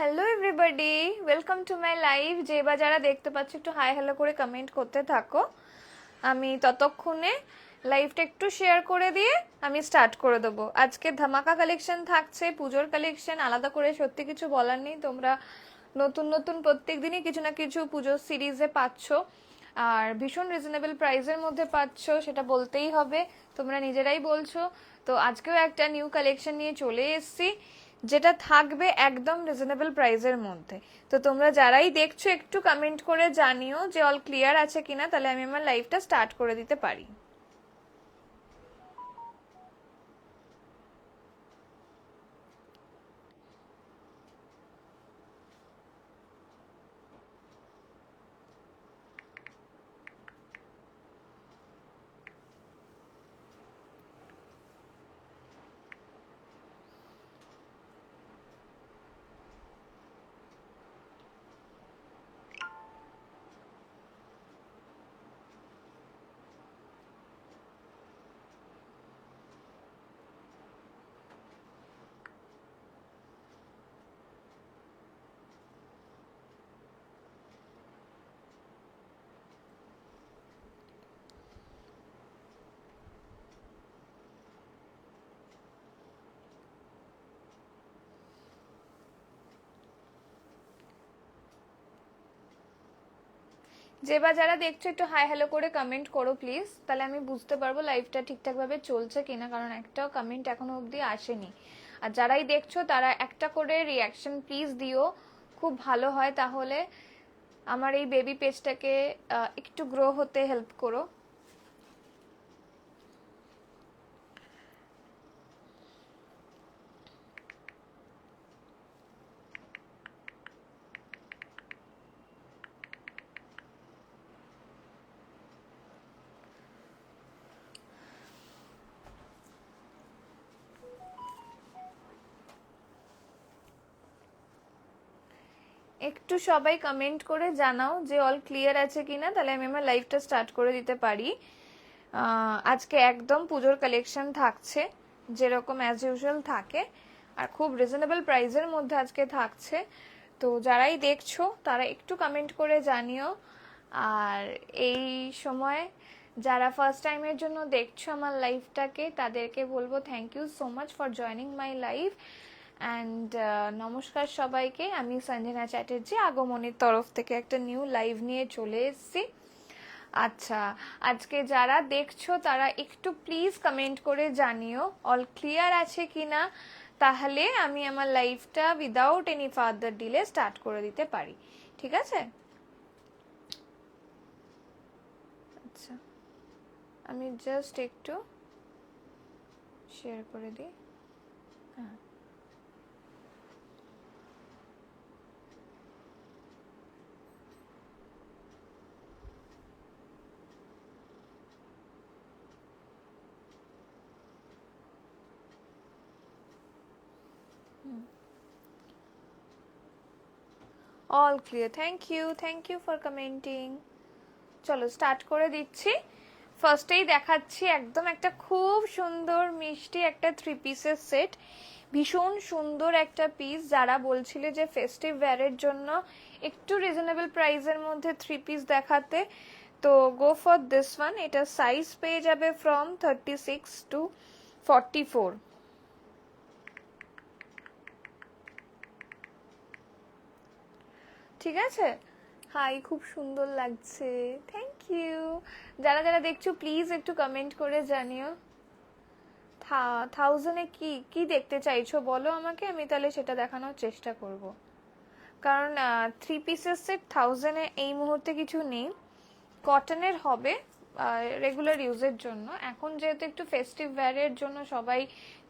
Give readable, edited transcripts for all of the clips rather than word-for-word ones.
Hello everybody, welcome to my live. যে বা যারা দেখতে পাচ্ছ একটু হাই হ্যালো করে কমেন্ট করতে থাকো। আমি ততক্ষণে লাইভটা একটু শেয়ার করে দিয়ে আমি স্টার্ট করে দেবো। আজকে ধামাকা কালেকশন থাকছে, পুজোর কালেকশন, আলাদা করে সত্যি কিছু বলার নেই। তোমরা নতুন নতুন প্রত্যেক দিনই কিছু না কিছু পুজোর সিরিজে পাচ্ছ, আর ভীষণ রিজনেবল প্রাইসের মধ্যে পাচ্ছ, সেটা বলতেই হবে, তোমরা নিজেরাই বলছো। তো আজকেও একটা নিউ কালেকশন নিয়ে চলে এসেছি, যেটা থাকবে একদম রিজনেবল প্রাইসের মধ্যে। তো তোমরা যারাই দেখছো একটু কমেন্ট করে জানিও যে অল ক্লিয়ার আছে কিনা, তাহলে আমি আমার লাইভটা স্টার্ট করে দিতে পারি। যে বা যারা দেখছো একটু হাই হ্যালো করে কমেন্ট করো প্লিজ, তাহলে আমি বুঝতে পারবো লাইভটা ঠিকঠাক ভাবে চলছে কিনা, কারণ একটাও কমেন্ট এখনো অবধি আসেনি। আর যারাই দেখছো তারা একটা করে রিয়াকশন প্লিজ দিও, খুব ভালো হয়, তাহলে আমার এই বেবি পেজটাকে একটু গ্রো হতে হেল্প করো। একটু সবাই কমেন্ট করে জানাও যে অল ক্লিয়ার আছে কিনা, তাহলে আমি আমার লাইভটা স্টার্ট করে দিতে পারি। আজকে একদম পুজোর কালেকশন থাকছে, যেরকম অ্যাজ ইউজুয়াল থাকে, আর খুব রিজনেবল প্রাইসের মধ্যে আজকে থাকছে। তো যারাই দেখছো তারা একটু কমেন্ট করে জানিও। আর এই সময় যারা ফার্স্ট টাইমের জন্য দেখছো আমার লাইভটাকে, তাদেরকে বলবো thank you so much for joining my live. And নমস্কার সবাইকে, আমি সঞ্জনা চ্যাটার্জি আগমনীর তরফ থেকে একটা নিউ লাইভ নিয়ে চলে এসেছি। আচ্ছা, আজকে যারা দেখছো তারা একটু প্লিজ কমেন্ট করে জানিও অল ক্লিয়ার আছে কিনা, তাহলে আমি আমার লাইভটা without any further delay start করে দিতে পারি। ঠিক আছে? আচ্ছা, আমি জাস্ট একটু শেয়ার করে দিই। হ্যাঁ, all clear, thank you for commenting. চলো স্টার্ট করে দিচ্ছি। ফার্স্টেই দেখাচ্ছি একদম একটা খুব সুন্দর মিষ্টি একটা থ্রি পিসের সেট, ভীষণ সুন্দর একটা পিস। যারা বলছিলে যে ফেস্টিভ ওয়্যারের জন্য একটু রিজনেবল প্রাইসের মধ্যে থ্রি পিস দেখাতে, তো গো ফর দিস ওয়ান। এটা সাইজ পেয়ে যাবে ফ্রম 36 টু 44। ঠিক আছে? হাই, খুব সুন্দর লাগছে, থ্যাংক ইউ। যারা যারা দেখছো প্লিজ একটু কমেন্ট করে জানিও থাউজেন্ডে কি কি দেখতে চাইছো বলো আমাকে, আমি তাহলে সেটা দেখানোর চেষ্টা করব। কারণ থ্রি পিসের সেট থাউজেন্ডে এই মুহূর্তে কিছু নেই, কটনের হবে রেগুলার ইউজের জন্য। এখন যেহেতু একটু ফেস্টিভ ওয়্যারের জন্য সবাই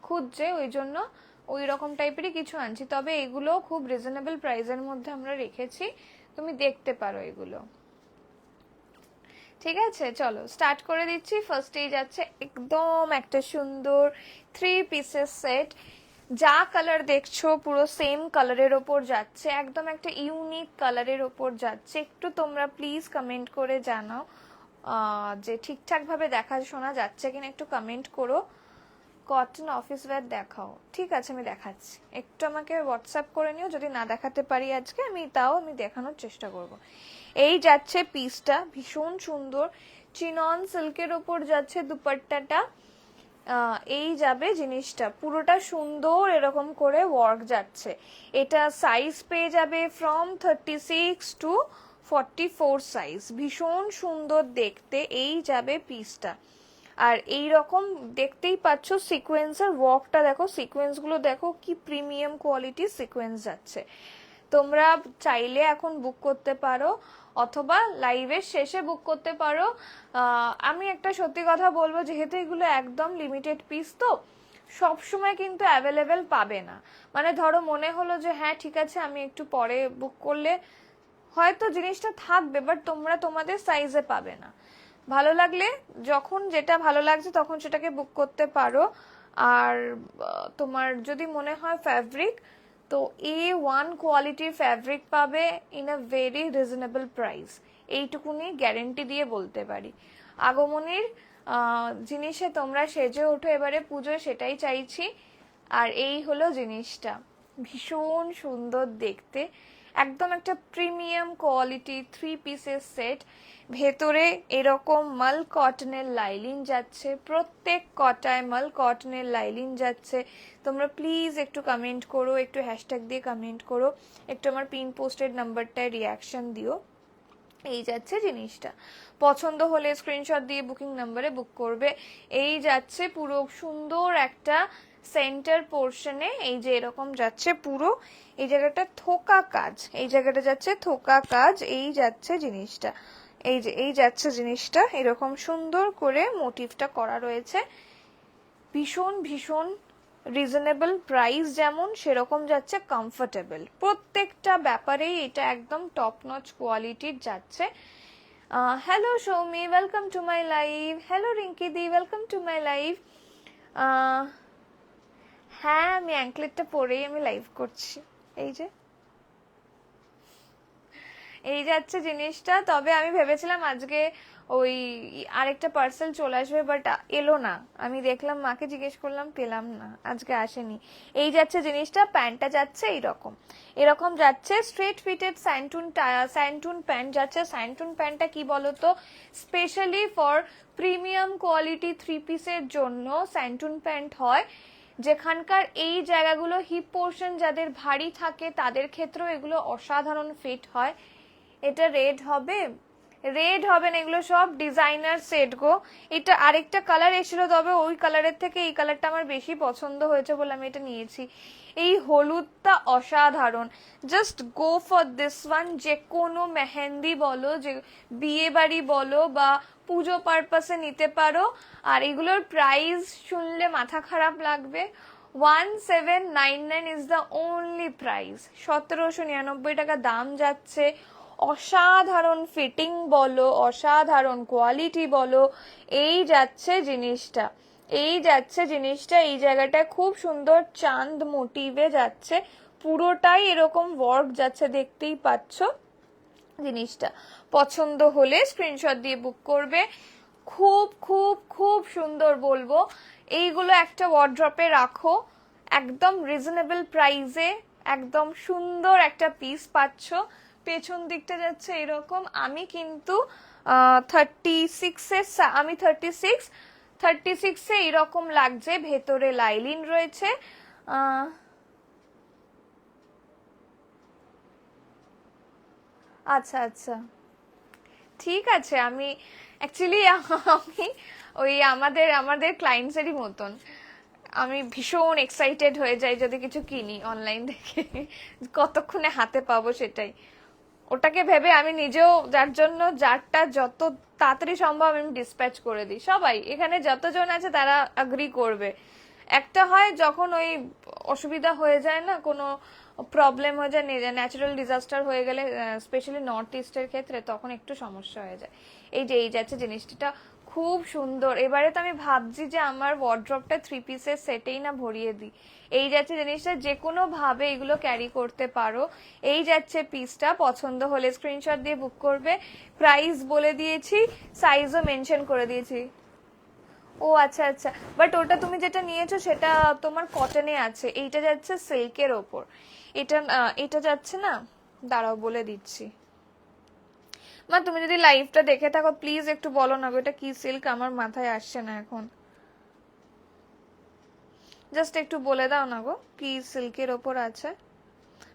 খুঁজছে, ওই জন্য ওই রকম টাইপেরই কিছু আনছি। তবে এগুলো খুব রিজনেবল প্রাইসের মধ্যে আমরা রেখেছি, তুমি দেখতে পারো এগুলো। ঠিক আছে, চলো স্টার্ট করে দিচ্ছি। ফার্স্টেই যাচ্ছে একদম একটা সুন্দর থ্রি পিসের সেট। যা কালার দেখছো পুরো সেম কালারের ওপর যাচ্ছে, একদম একটা ইউনিক কালারের ওপর যাচ্ছে। একটু তোমরা প্লিজ কমেন্ট করে জানাও যে ঠিকঠাক ভাবে দেখা শোনা যাচ্ছে কিনা, একটু কমেন্ট করো। কটন অফিস ওয়্যার দেখাও, ঠিক আছে আমি দেখাচ্ছি, একটু আমাকে হোয়াটসঅ্যাপ করে নিও, যদি না দেখাতে পারি আজকে আমি দেখানোর চেষ্টা করব। এই যাচ্ছে পিসটা, ভীষণ সুন্দর চিনন সিল্কের উপর যাচ্ছে দুপাট্টাটা, এই যাবে জিনিসটা, পুরোটা সুন্দর এরকম করে ওয়ার্ক যাচ্ছে। এটা সাইজ পেয়ে যাবে ফ্রম 36 টু 44 সাইজ, ভীষণ সুন্দর দেখতে। এই যাবে পিসটা, আর এই রকম দেখতেই পাচ্ছ সিকোয়েন্সের ওয়ার্কটা দেখো, সিকোয়েন্স গুলো দেখো কি প্রিমিয়াম কোয়ালিটির সিকোয়েন্স যাচ্ছে। তোমরা চাইলে এখন বুক করতে পারো অথবা লাইভের শেষে বুক করতে পারো। আমি একটা সত্যি কথা বলবো, যেহেতু এগুলো একদম লিমিটেড পিস, তো সব সময় কিন্তু অ্যাভেলেবেল পাবে না। মানে ধরো মনে হলো যে হ্যাঁ ঠিক আছে আমি একটু পরে বুক করলে হয়তো জিনিসটা থাকবে, বাট তোমরা তোমাদের সাইজে পাবে না। ভালো লাগলে যখন যেটা ভালো লাগছে তখন সেটাকে বুক করতে পারো। আর তোমার যদি মনে হয় ফ্যাব্রিক, তো A1 কোয়ালিটির ফ্যাব্রিক পাবে in a very reasonable price, এইটুকুনি গ্যারেন্টি দিয়ে বলতে পারি। আগমনীর জিনিসে তোমরা সেজে ওঠো এবারে পুজো, সেটাই চাইছি। আর এই হলো জিনিসটা, ভীষণ সুন্দর দেখতে, একদম একটা প্রিমিয়াম কোয়ালিটি 3 পিসের সেট। ভেতরে এরকম মাল কটনের লাইলিন যাচ্ছে, প্রত্যেক কটায় মাল কটনের লাইলিন যাচ্ছে। তোমরা প্লিজ একটু কমেন্ট করো, একটু হ্যাশট্যাগ দিয়ে কমেন্ট করো, একটু আমার পিন পোস্টেড নাম্বারটায় রিয়াকশন দিও। এই যাচ্ছে জিনিসটা, পছন্দ হলে স্ক্রিনশট দিয়ে বুকিং নাম্বারে বুক করবে। এই যাচ্ছে পুরো সুন্দর একটা সেন্টার পোর্শনে, এই যে এরকম যাচ্ছে পুরো, এই জায়গাটা থোকা কাজ, এই জায়গাটা যাচ্ছে থোকা কাজ। এই যাচ্ছে জিনিসটা, এই যে এই যাচ্ছে জিনিসটা, এরকম সুন্দর করে মোটিভটা করা রয়েছে। ভীষণ ভীষণ রিজনেবল প্রাইস, যেমন সেরকম যাচ্ছে কমফোর্টেবল, প্রত্যেকটা ব্যাপারেই এটা একদম টপ নচ কোয়ালিটির যাচ্ছে। Hello Soumi, welcome to my live. Hello Rinki the, welcome to my live. হ্যাঁ আমি অ্যাঙ্কলেটটা পরেই আমি লাইভ করছি। এই যে এই যাচ্ছে জিনিসটা। তবে আমি ভেবেছিলাম আজকে ওই আরেকটা পার্সেল চলে আসবে, বাট এলো না। আমি দেখলাম, মাকে জিজ্ঞেস করলাম, পেলাম না, আজকে আসেনি। এই যাচ্ছে জিনিসটা, প্যান্টটা যাচ্ছে এইরকম, এরকম যাচ্ছে স্ট্রেট ফিটেড স্যান্টুন প্যান্ট যাচ্ছে। স্যান্টুন প্যান্টটা কি বলতো, স্পেশালি ফর প্রিমিয়াম কোয়ালিটি 3 পিসের জন্য স্যান্টুন প্যান্ট হয়, যেখানকার এই জায়গাগুলো হিপ পোর্শন যাদের ভারী থাকে তাদের ক্ষেত্রেও এগুলো অসাধারণ ফিট হয়। এটা রেড হবে, রেড হবে না, এগুলো সব ডিজাইনার সেট গো। এটা আরেকটা কালার এসেছিল, তবে ওই কালারের থেকে এই কালারটা আমার বেশি পছন্দ হয়েছে বলে আমি এটা নিয়েছি। এই হলুদটা অসাধারণ, just go for this one. যে কোনো মেহেন্দি বলো, যে বিয়ে বাড়ি বলো বা পুজো পারপাসে নিতে পারো। আর এগুলোর প্রাইস শুনলে মাথা খারাপ লাগবে, 1799 ইজ দ্য অনলি প্রাইস, 1799 টাকা দাম যাচ্ছে। অসাধারণ ফিটিং বলো, অসাধারণ কোয়ালিটি বলো। এই যাচ্ছে জিনিসটা, এই যাচ্ছে জিনিসটা, এই জায়গাটা খুব সুন্দর চাঁদ মোটিভে যাচ্ছে, পুরোটাই এরকম ওয়ার্ক যাচ্ছে, দেখতেই পাচ্ছ। জিনিসটা পছন্দ হলে স্ক্রিনশট দিয়ে বুক করবে। খুব খুব খুব সুন্দর বলবো, এইগুলো একটা ওয়ার্ড্রপে রাখো, একদম রিজনেবল প্রাইসে একদম সুন্দর একটা পিস পাচ্ছ। পেছন দিকটা যাচ্ছে এরকম, আমি কিন্তু 36 আমি 36 এরকম লাগছে, ভেতরে লাইলিন রয়েছে। আচ্ছা আচ্ছা ঠিক আছে। আমি অ্যাকচুয়ালি আমি ওই আমাদের আমাদের ক্লায়েন্টসেরই মতন, আমি ভীষণ এক্সাইটেড হয়ে যাই যদি কিছু কিনি অনলাইন থেকে, কতক্ষণে হাতে পাবো সেটাই, ওটাকে ভেবে আমি নিজেও যার জন্য যারটা যত তাড়াতাড়ি সম্ভব আমি ডিসপ্যাচ করে দিই। সবাই এখানে যতজন আছে তারা এগ্রি করবে। একটা হয় যখন ওই অসুবিধা হয়ে যায় না, কোনো প্রবলেম হয়ে যায়, ন্যাচারাল ডিজাস্টার হয়ে গেলে, স্পেশালি নর্থ ইস্টের ক্ষেত্রে, তখন একটু সমস্যা হয়ে যায়। এই যে এই যাচ্ছে জিনিসটা, খুব সুন্দর। এবারে তো আমি ভাবছি যে আমার ওয়ার্ড্রপটা 3 পিসের সেটেই না ভরিয়ে দিই। এই যাচ্ছে জিনিসটা, যে কোনো ভাবে এগুলো ক্যারি করতে পারো। এই যাচ্ছে পিসটা, পছন্দ হলে স্ক্রিনশট দিয়ে বুক করবে। প্রাইস বলে দিয়েছি, সাইজও মেনশন করে দিয়েছি। ও আচ্ছা আচ্ছা, বাট ওটা তুমি যেটা নিয়েছো সেটা তোমার কটনে আছে, এইটা যাচ্ছে সিল্কের ওপর। এটা এটা যাচ্ছে না, দাঁড়াও বলে দিচ্ছি। মা তুমি যদি লাইভটা দেখে থাকো প্লিজ একটু বলো না গো, এটা কি সিল্ক, আমার মাথায় আসছে না এখন, জাস্ট একটু বলে দাও না গো কি সিল্কের ওপর আছে।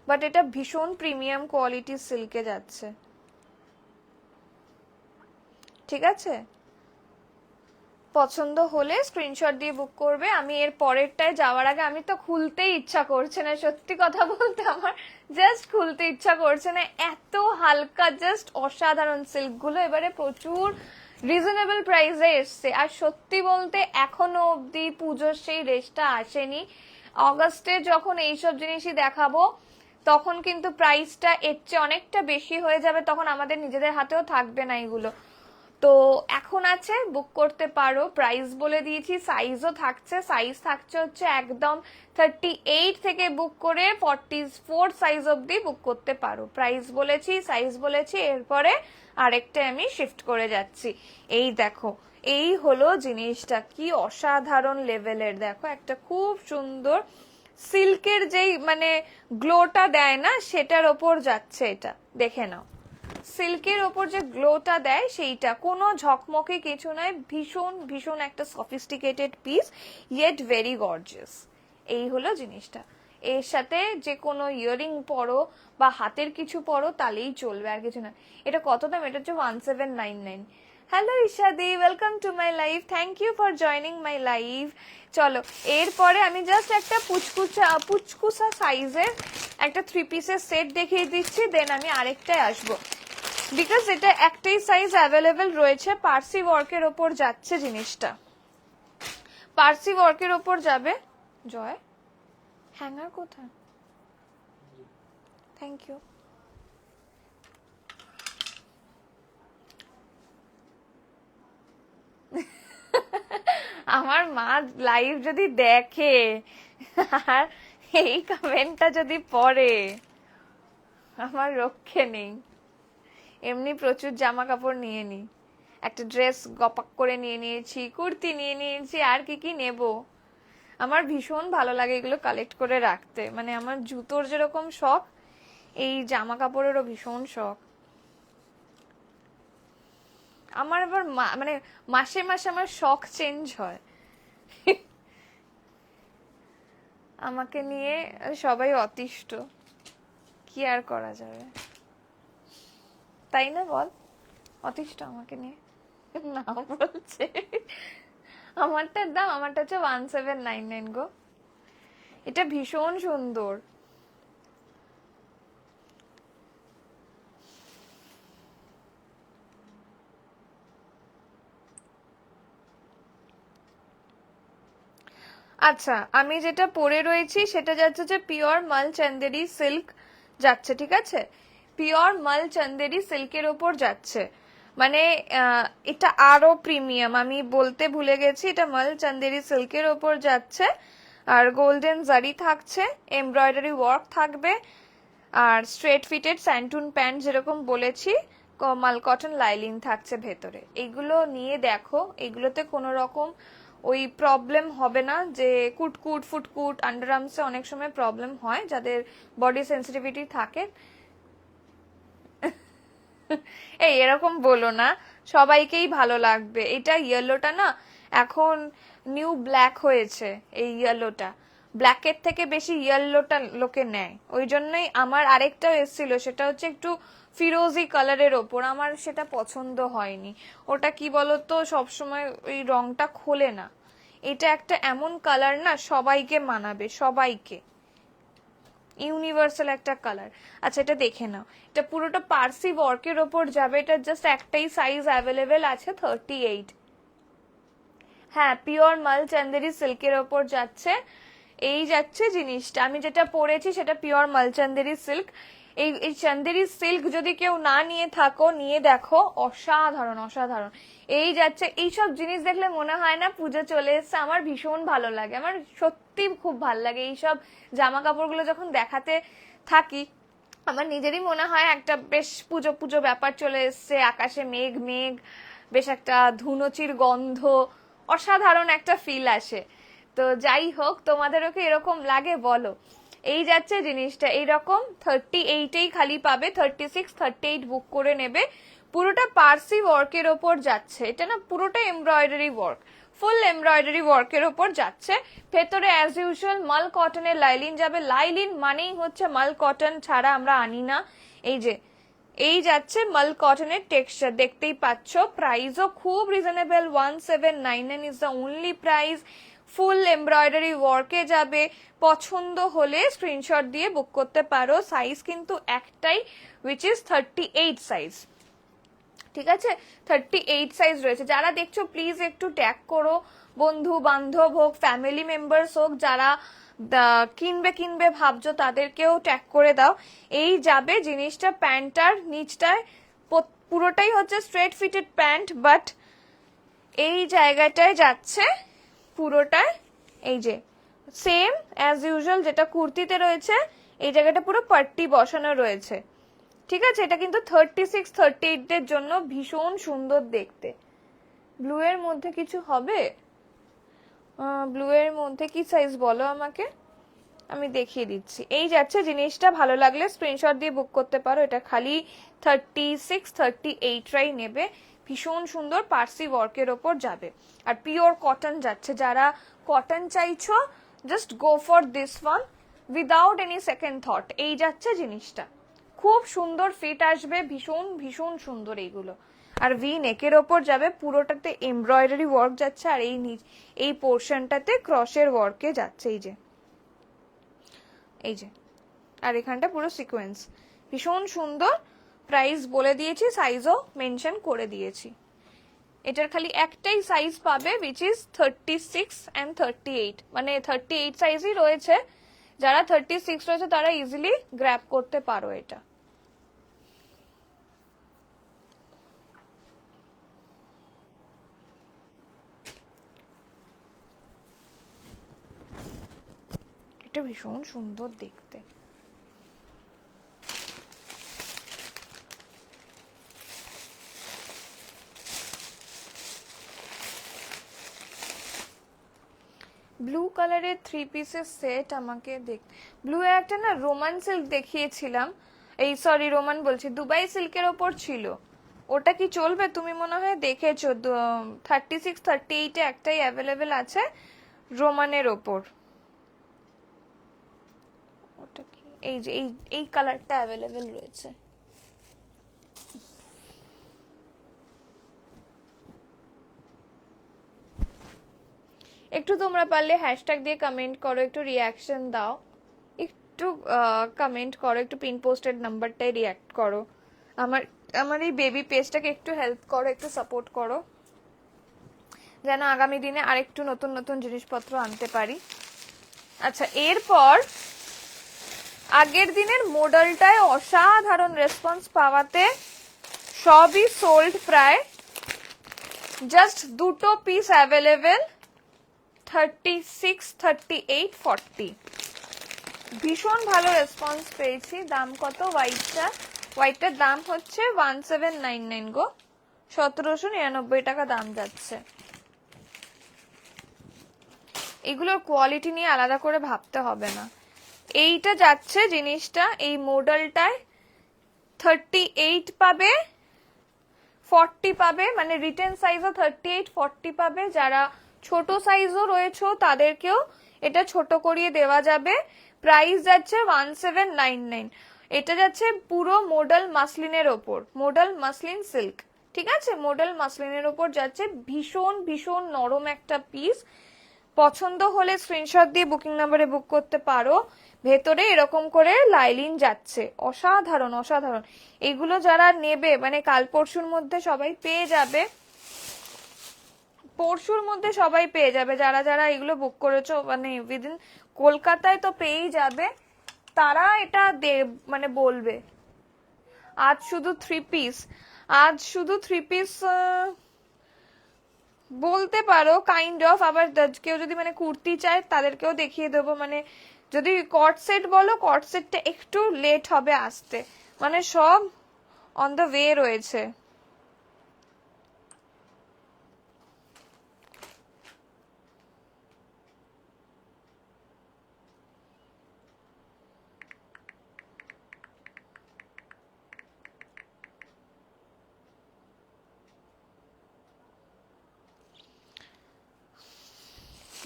বাট এটা ভীষণ প্রিমিয়াম কোয়ালিটির সিল্কে যাচ্ছে, ঠিক আছে? পছন্দ হলে স্ক্রিনশট দিয়ে বুক করবে। আমি এর পরেরটায় যাওয়ার আগে, আমি তো খুলতেই ইচ্ছা করছে না, সত্যি কথা বলতে আমার জাস্ট খুলতে ইচ্ছা করছে না, এত হালকা, জাস্ট অসাধারণ সিল্ক গুলো এবারে প্রচুর রিজনেবল প্রাইসে এসছে। আর সত্যি বলতে এখনো অব্দি পুজোর সেই রেশটা আসেনি। অগাস্টে যখন এইসব জিনিসই দেখাবো তখন কিন্তু প্রাইসটা এর চেয়ে অনেকটা বেশি হয়ে যাবে, তখন আমাদের নিজেদের হাতেও থাকবে না এগুলো। তো এখন আছে, বুক করতে পারো। প্রাইস বলে দিয়েছি, সাইজও থাকছে, সাইজ থাকছে হচ্ছে একদম 38 থেকে বুক করে 44 সাইজ অবধি বুক করতে পারো। প্রাইস বলেছি, সাইজ বলেছি, এরপরে আরেকটা আমি শিফট করে যাচ্ছি। এই দেখো, এই হলো জিনিসটা, কি অসাধারণ লেভেলের, দেখো একটা খুব সুন্দর সিল্কের যেই মানে গ্লোটা দেয় না সেটার ওপর যাচ্ছে, এটা দেখে নাও। সিল্কের ওপর যে গ্লোটা দেয় সেইটা, কোনো ঝকমকে কিছু নয়, ভীষণ ভীষণ একটা sophisticated piece, yet very gorgeous. এই হলো জিনিসটা। এর সাথে যে কোনো ইয়ারিং পরো বা হাতের কিছু পরো তাহলেই চলবে, আর কিছু না। এটা কত দাম? এটা হচ্ছে 1799। হ্যালো ইশাদি, welcome to my live, thank you for joining my live. চলো, এরপরে আমি জাস্ট একটা পুচকুসা সাইজের একটা 3 পিসের সেট দেখিয়ে দিচ্ছি, দেন আমি আরেকটায় আসবো। বিকজ এটা একটাই সাইজ অ্যাভেলেবেল রয়েছে। পার্সি ওয়ার্কের ওপর যাচ্ছে জিনিসটা, পার্সি ওয়ার্কের ওপর যাবে। জয়, হ্যাঙ্গার কোথায়? Thank you. আমার মা লাইভ যদি দেখে আর এই কমেন্টটা যদি পড়ে, আমার রক্ষে নেই। এমনি প্রচুর জামা কাপড় নিয়ে নি, একটা ড্রেস গপাক করে নিয়ে নিয়েছি, কুর্তি নিয়ে নিয়েছি, আর কি কি নেব। আমার ভীষণ ভালো লাগে এগুলো কালেক্ট করে রাখতে, মানে আমার জুতোর যেরকম শখ, এই জামা কাপড়েরও ভীষণ শখ আমার। আবার মানে মাসে মাসে আমার শখ চেঞ্জ হয়। আমাকে নিয়ে সবাই অতিষ্ঠ, কি আর করা যাবে, তাই না বল? অতিষ্ঠ আমাকে নিয়ে না বলছে। আমারটার দাম, আমারটা হচ্ছে 1799 গো। এটা ভীষণ সুন্দর। আচ্ছা, আমি যেটা পরে রয়েছি সেটা যাচ্ছে যে পিওর মাল চান্দেরি সিল্ক যাচ্ছে, ঠিক আছে? পিওর মাল চান্দেরি সিল্কের ওপর যাচ্ছে, মানে এটা আরো প্রিমিয়াম, আমি বলতে ভুলে গেছি, এটা মাল চান্দেরি সিল্কের ওপর যাচ্ছে। আর গোল্ডেন জারি থাকছে, এমব্রয়ডারি ওয়ার্ক থাকবে, আর স্ট্রেট ফিটেড স্যান্টুন প্যান্ট যেরকম বলেছি, মাল কটন লাইলিন থাকছে ভেতরে। এইগুলো নিয়ে দেখো, এগুলোতে কোনো রকম ওই প্রবলেম হবে না যে কুটকুট ফুটকুট, আন্ডার আর্মসে অনেক সময় প্রবলেম হয় যাদের বডি সেন্সিটিভিটি থাকে। এই এরকম বলো না, সবাইকেই ভালো লাগবে। এটা ইয়েলোটা না এখন নিউ ব্ল্যাক হয়েছে, এই ইয়েলোটা ব্ল্যাকের থেকে বেশি ইয়েলোটা লোকে নেয়, ওই জন্যই আমার আরেকটাও এসেছিল, সেটা হচ্ছে একটু ফিরোজি কালারের ওপর, আমার সেটা পছন্দ হয়নি। ওটা কি বলতো, সবসময় ওই রংটা খোলে না। এটা একটা এমন কালার না, সবাইকে মানাবে, সবাইকে, ইউনিভার্সাল একটা কালার। আচ্ছা, এটা দেখে নাও, এটা পুরোটা পার্সি ওয়ার্কের ওপর যাবে, এটা জাস্ট একটাই সাইজ অ্যাভেলেবেল আছে, 38। হ্যাঁ, পিওর মাল চান্দেরি সিল্কের ওপর যাচ্ছে। এই যাচ্ছে জিনিসটা, আমি যেটা পরেছি সেটা পিওর মাল চান্দেরি সিল্ক। এই চান্দেরি সিল্ক যদি কেউ না নিয়ে থাকো, নিয়ে দেখো, অসাধারণ অসাধারণ। এই যাচ্ছে, এইসব জিনিস দেখলে মনে হয় না পুজো চলে এসছে, আমার ভীষণ ভালো লাগে, আমার সত্যি খুব ভালো লাগে এইসব জামা কাপড়গুলো যখন দেখাতে থাকি, আমার নিজেরই মনে হয় একটা বেশ পুজো পুজো ব্যাপার চলে এসছে, আকাশে মেঘ মেঘ, বেশ একটা ধুনুচির গন্ধ, অসাধারণ একটা ফিল আসে। তো যাই হোক, তোমাদেরও কি এরকম লাগে বলো। এই যাচ্ছে জিনিসটা এইরকম 38এই খালি পাবে, 36 38 বুক করে নেবে। পুরোটা পার্সি ওয়ার্কের ওপর যাচ্ছে, এটা না পুরোটা এমব্রয়ডারি ওয়ার্ক, ফুল এমব্রয়ডারি ওয়ার্কের ওপর যাচ্ছে। ভেতরে অ্যাজ ইউজুয়াল মাল কটনের লাইলিন যাবে। লাইলিন মানেই হচ্ছে মাল কটন ছাড়া আমরা আনি না। এই যে এই যাচ্ছে মাল কটনের টেক্সচার, দেখতেই পাচ্ছ। প্রাইসও খুব reasonable, 1799 is the only price. Full embroidery ওয়ার্কে যাবে। পছন্দ হলে স্ক্রিনশট দিয়ে বুক করতে পারো। সাইজ কিন্তু একটাই, উইচ ইজ 38 সাইজ। ঠিক আছে, 38 সাইজ রয়েছে। যারা দেখছো প্লিজ একটু ট্যাগ করো, বন্ধু বান্ধব হোক, ফ্যামিলি মেম্বার্স হোক, যারা কিনবে ভাবছো তাদেরকেও ট্যাগ করে দাও। এই যাবে জিনিসটা। প্যান্টটার নিচটায় পুরোটাই হচ্ছে স্ট্রেট ফিটেড প্যান্ট, বাট এই জায়গাটায় যাচ্ছে পুরোটায় এই যে সেম অ্যাজ ইউজুয়াল যেটা কুর্তিতে রয়েছে, এই জায়গাটা পুরো পাট্টি বসানো রয়েছে। ঠিক আছে, এটা কিন্তু 36 38 এর জন্য ভীষণ সুন্দর দেখতে। ব্লু এর মধ্যে কিছু হবে? ব্লু এর মধ্যে কি সাইজ বলো আমাকে, আমি দেখিয়ে দিচ্ছি। এই যাচ্ছে জিনিসটা, ভালো লাগলে স্ক্রিনশট দিয়ে বুক করতে পারো। এটা খালি 36 38 রাই নেবে। ভীষণ সুন্দর পার্সি ওয়ার্কের ওপর যাবে, আর পিওর কটন যাচ্ছে। যারা কটন চাইছো just go for this one without any second thought. এই যাচ্ছে জিনিসটা, খুব সুন্দর ফিট আসবে, ভীষণ ভীষণ সুন্দর এইগুলো। আর ভি নেকের ওপর যাবে, পুরোটাতে এমব্রয়ডারি ওয়ার্ক যাচ্ছে, আর এই পোর্শনটাতে ক্রসের ওয়ার্কে যাচ্ছে। এই যে আর এখানটা পুরো সিকোয়েন্স, ভীষণ সুন্দর। প্রাইস বলে দিয়েছি, সাইজও মেনশন করে দিয়েছি। এটার খালি একটাই সাইজ পাবে, উইচ ইজ 36 and 38, মানে 38 সাইজই রয়েছে। যারা 36 রয়েছে তারা ইজিলি গ্র্যাব করতে পারো এটা। এটা ভীষণ সুন্দর দেখতে। ব্লু কালারের 3 পিসের সেট আমাকে ব্লু একটা না রোমান সিল্ক দেখিয়েছিলাম, এই সরি রোমান বলছি, দুবাই সিল্কের ওপর ছিল। ওটা কি চলবে? তুমি মনে হয় দেখেছো। 36 38 এ একটাই অ্যাভেলেবেল আছে রোমানের ওপর। ওটা কি? এই যে এই কালারটা অ্যাভেলেবেল রয়েছে। একটু তোমরা পারলে হ্যাশট্যাগ দিয়ে কমেন্ট করো, একটু রিয়াকশন দাও, একটু কমেন্ট করো, একটু পিন পোস্টেড নাম্বারটাই রিয়াক্ট করো। আমার এই বেবি পেজটাকে একটু হেল্প করো, একটু সাপোর্ট করো, যেন আগামী দিনে আরেকটু নতুন নতুন জিনিসপত্র আনতে পারি। আচ্ছা, এরপর আগের দিনের মডেলটায় অসাধারণ রেসপন্স পাওয়াতে সবই সোল্ড প্রায়, জাস্ট দুটো পিস অ্যাভেলেবেল 36 38 40। ভীষণ ভালো রেসপন্স পেয়েছি। দাম কত হোয়াইটটার দাম হচ্ছে 1799 গো, 1799 টাকা দাম যাচ্ছে। এগুলোর কোয়ালিটি নিয়ে আলাদা করে ভাবতে হবে না। এইটা যাচ্ছে জিনিসটা, এই মডেলটায় 38 পাবে 40 পাবে, মানে রিটেন সাইজও 38 40 পাবে। যারা ছোট সাইজও রয়েছে তাদেরকেও এটা ছোট করিয়ে দেওয়া যাবে। প্রাইস যাচ্ছে 1799। এটা যাচ্ছে পুরো মডেল মাসলিনের ওপর, মডেল মাসলিন সিল্ক। ঠিক আছে, মডেল মাসলিনের ওপর যাচ্ছে। ভীষণ ভীষণ নরম একটা পিস। পছন্দ হলে স্ক্রিনশট দিয়ে বুকিং নাম্বারে বুক করতে পারো। ভেতরে এরকম করে লাইলিন যাচ্ছে, অসাধারণ অসাধারণ। এগুলো যারা নেবে মানে কাল পরশুর মধ্যে সবাই পেয়ে যাবে, পরশুর মধ্যে সবাই পেয়ে যাবে। যারা যারা এগুলো বুক করেছো মানে উইদিন কলকাতায় তো পেয়েই যাবে, তারা এটা মানে বলবে। আজ শুধু 3 পিস, আজ শুধু 3 পিস বলতে পারো কাইন্ড অফ। আবার কেউ যদি মানে কুর্তি চায় তাদেরকেও দেখিয়ে দেবো। মানে যদি কট সেট বলো, কট সেটটা একটু লেট হবে আসতে, মানে সব অন দ্য ওয়ে রয়েছে।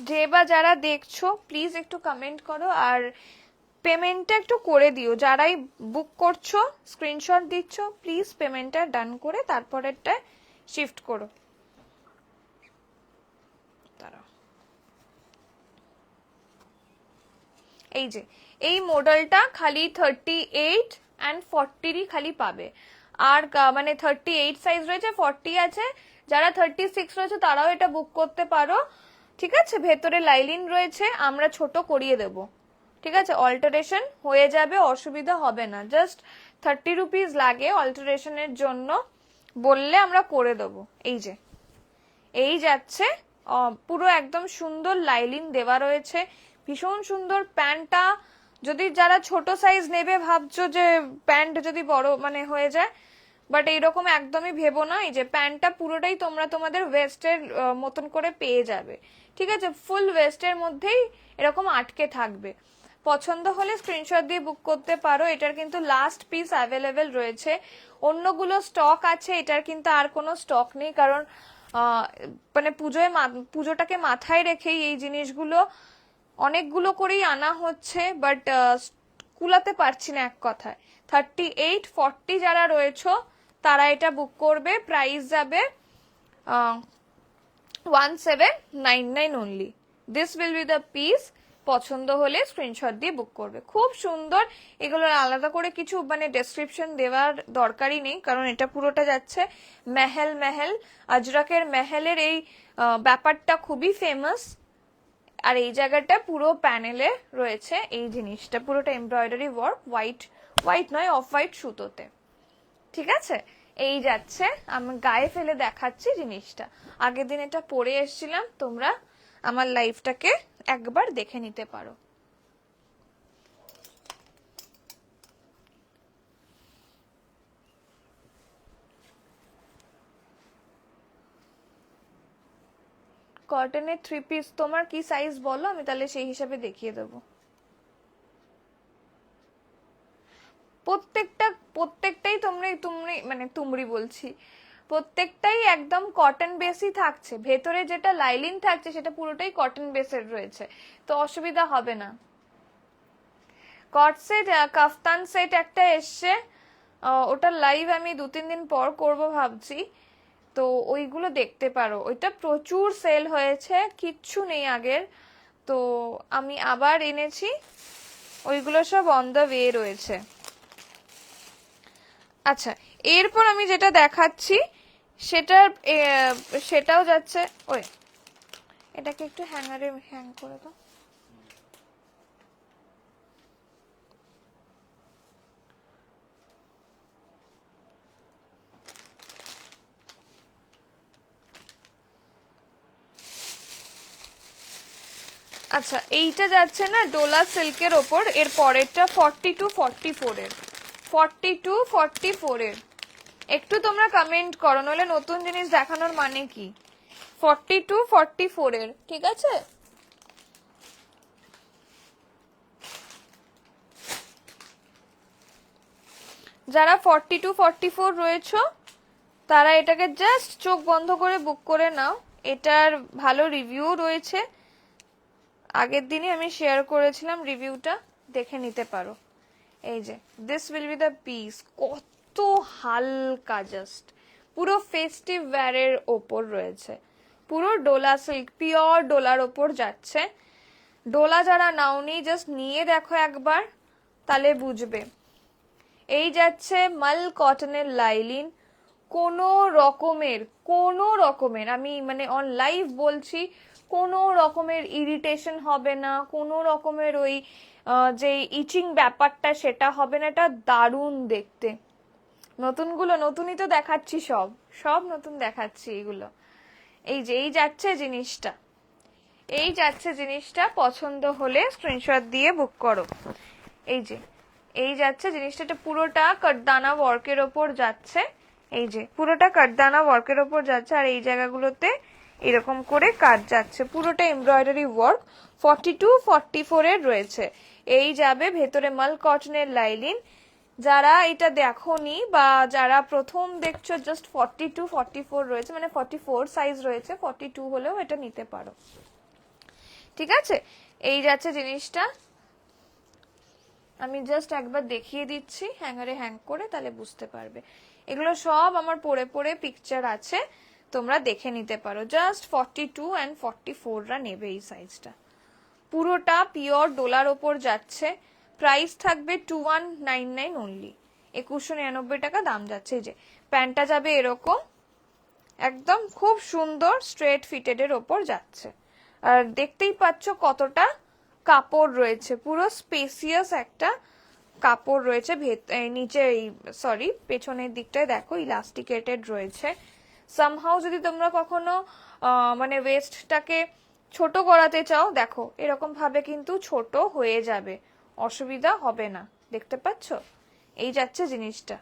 যে বা যারা দেখছো প্লিজ একটু কমেন্ট করো, আর পেমেন্টটা একটু করে দিও। যারাই বুক করছো স্ক্রিনশট দিচ্ছ, প্লিজ পেমেন্টটা ডান করে তারপরেরটা শিফট করো। এই যে এই মডেলটা খালি 38 অ্যান্ড 40 খালি পাবে, আর মানে 38 সাইজ রয়েছে, 40 আছে। যারা 36 রয়েছে তারাও এটা বুক করতে পারো, ঠিক আছে। ভেতরে লাইলিন রয়েছে, আমরা ছোট করিয়ে দেব, ঠিক আছে। অল্টারেশন হয়ে যাবে, অসুবিধা হবে না। জাস্ট 30 রুপিস লাগে অল্টারেশনের জন্য, বললে আমরা করে দেবো। এই যে এই যাচ্ছে, পুরো একদম সুন্দর লাইলিন দেওয়া রয়েছে, ভীষণ সুন্দর। প্যান্টটা যদি যারা ছোট সাইজ নেবে ভাবছো যে প্যান্ট যদি বড় মানে হয়ে যায়, বাট এইরকম একদমই ভেবো না। এই যে প্যান্টটা পুরোটাই তোমরা তোমাদের ওয়েস্টের মতন করে পেয়ে যাবে, ঠিক আছে। ফুল ওয়েস্টের মধ্যেই এরকম আটকে থাকবে। পছন্দ হলে স্ক্রিনশট দিয়ে বুক করতে পারো। এটার কিন্তু লাস্ট পিস অ্যাভেলেবেল রয়েছে, অন্যগুলো স্টক আছে, এটার কিন্তু আর কোনো স্টক নেই। কারণ মানে পুজোটাকে মাথায় রেখেই এই জিনিসগুলো অনেকগুলো করেই আনা হচ্ছে, বাট কুলাতে পারছি না এক কথায়। 38, 40 যারা রয়েছে তারা এটা বুক করবে, প্রাইস যাবে 1799 only. This will be the piece. পছন্দ হলে স্ক্রিনশট দিয়ে বুক করবে। খুব সুন্দর, এগুলোর আলাদা করে কিছু মানে ডেসক্রিপশন দেওয়ার দরকারই নেই, কারণ এটা পুরোটা যাচ্ছে মেহেল। আজরাকের মেহেলের এই ব্যাপারটা খুবই ফেমাস। আর এই জায়গাটা পুরো প্যানেলে রয়েছে এই জিনিসটা, পুরোটা এমব্রয়ডারি ওয়ার্ক, হোয়াইট নয় অফ হোয়াইট সুতোতে, ঠিক আছে। এই যাচ্ছে, আমি গায়ে ফেলে দেখাচ্ছি জিনিসটা। আগের দিন এটা পরে এসেছিলাম, তোমরা আমার লাইফটাকে একবার দেখে নিতে পারো। কটনের 3 পিস তোমার কি সাইজ বলো, আমি তাহলে সেই হিসাবে দেখিয়ে দেবো। প্রত্যেকটাই তুমরি বলছি, প্রত্যেকটাই একদম কটন বেসই থাকছে। ভেতরে যেটা লাইলিন থাকছে সেটা পুরোটাই কটন বেসের রয়েছে, তো অসুবিধা হবে না। কট সেট, কাফতান সেট একটা এসছে, ওটা লাইভ আমি 2-3 দিন পর করব ভাবছি, তো ওইগুলো দেখতে পারো। ওইটা প্রচুর সেল হয়েছে, কিচ্ছু নেই আগের, তো আমি আবার এনেছি। ওইগুলো সব অন দ্য ওয়ে রয়েছে। আচ্ছা, এরপর আমি যেটা দেখাচ্ছি সেটাও যাচ্ছে। ওই এটাকে একটু হ্যাঙ্গারে হ্যাং করে দাও। আচ্ছা, এইটা যাচ্ছে না ডোলা সিল্কের ওপর, এর পরেরটা 42-44 এর, 42-44 এর। একটু তোমরা কমেন্ট করো, নইলে নতুন জিনিস দেখানোর মানে কি। 42-44 এর, ঠিক আছে। যারা 42-44 রয়েছে তারা এটাকে জাস্ট চোখ বন্ধ করে বুক করে নাও। এটার ভালো রিভিউ রয়েছে, আগের দিনই আমি শেয়ার করেছিলাম, রিভিউটা দেখে নিতে পারো। এই যে this will be the piece, কত হালকা, জাস্ট পুরো ফেস্টিভ ওয়্যারের ওপর রয়েছে, পুরো ডোলা সিল্ক, পিওর ডোলার ওপর যাচ্ছে। ডোলা যারা নাওনি জাস্ট নিয়ে দেখো একবার, তাহলে বুঝবে। এই যাচ্ছে মাল কটনের লাইলিন, কোনো রকমের আমি মানে অন লাইভ বলছি, কোনো রকমের ইরিটেশন হবে না, কোনো রকমের ওই যে ইচিং ব্যাপারটা সেটা হবে না। এটা দারুণ দেখতে। নতুনই তো দেখাচ্ছি, সব নতুন দেখাচ্ছি এগুলো। এই যে এই যাচ্ছে জিনিসটা, পছন্দ হলে স্ক্রিনশট দিয়ে বুক করো। এই যে এই যাচ্ছে জিনিসটা, এটা পুরোটা কাটদানা ওয়ার্কের ওপর যাচ্ছে। এই যে পুরোটা কাটদানা ওয়ার্কের ওপর যাচ্ছে, আর এই জায়গাগুলোতে এরকম করে কাট যাচ্ছে, পুরোটা এমব্রয়ডারি ওয়ার্ক। 42-44 এর রয়েছে। এই যাবে ভেতরে মাল কটনের লাইলিন। যারা এটা দেখোনি বা যারা প্রথম দেখছো, জাস্ট 42-44 রয়েছে, মানে 44 সাইজ রয়েছে, 42 হলেও এটা নিতে পারো। ঠিক আছে, এই যাচ্ছে জিনিসটা। আমি জাস্ট একবার দেখিয়ে দিচ্ছি হ্যাঙ্গারে হ্যাং করে, তাহলে বুঝতে পারবে। এগুলো সব আমার পরে পরে পিকচার আছে, তোমরা দেখে নিতে পারো। জাস্ট 42 অ্যান্ড 44রা নেবে এই সাইজটা। পুরোটা পিওর ডোলার ওপর যাচ্ছে, প্রাইস থাকবে 2199 অনলি, 2199 টাকা দাম যাচ্ছে। এই যে প্যান্টটা যাবে এরকম, একদম খুব সুন্দর স্ট্রেট ফিটেড এর ওপর যাচ্ছে। আর দেখতেই পাচ্ছ কতটা কাপড় রয়েছে, পুরো স্পেসিয়াস একটা কাপড় রয়েছে। নিচে সরি পেছনের দিকটায় দেখো ইলাস্টিকেটেড রয়েছে। সামহাউ যদি তোমরা কখনো মানে ওয়েস্টটাকে ছোট করাতে চাও, দেখো এরকম ভাবে কিন্তু ছোট হয়ে যাবে, অসুবিধা হবে না। দেখতে পাচ্ছ, এই যাচ্ছে জিনিসটা,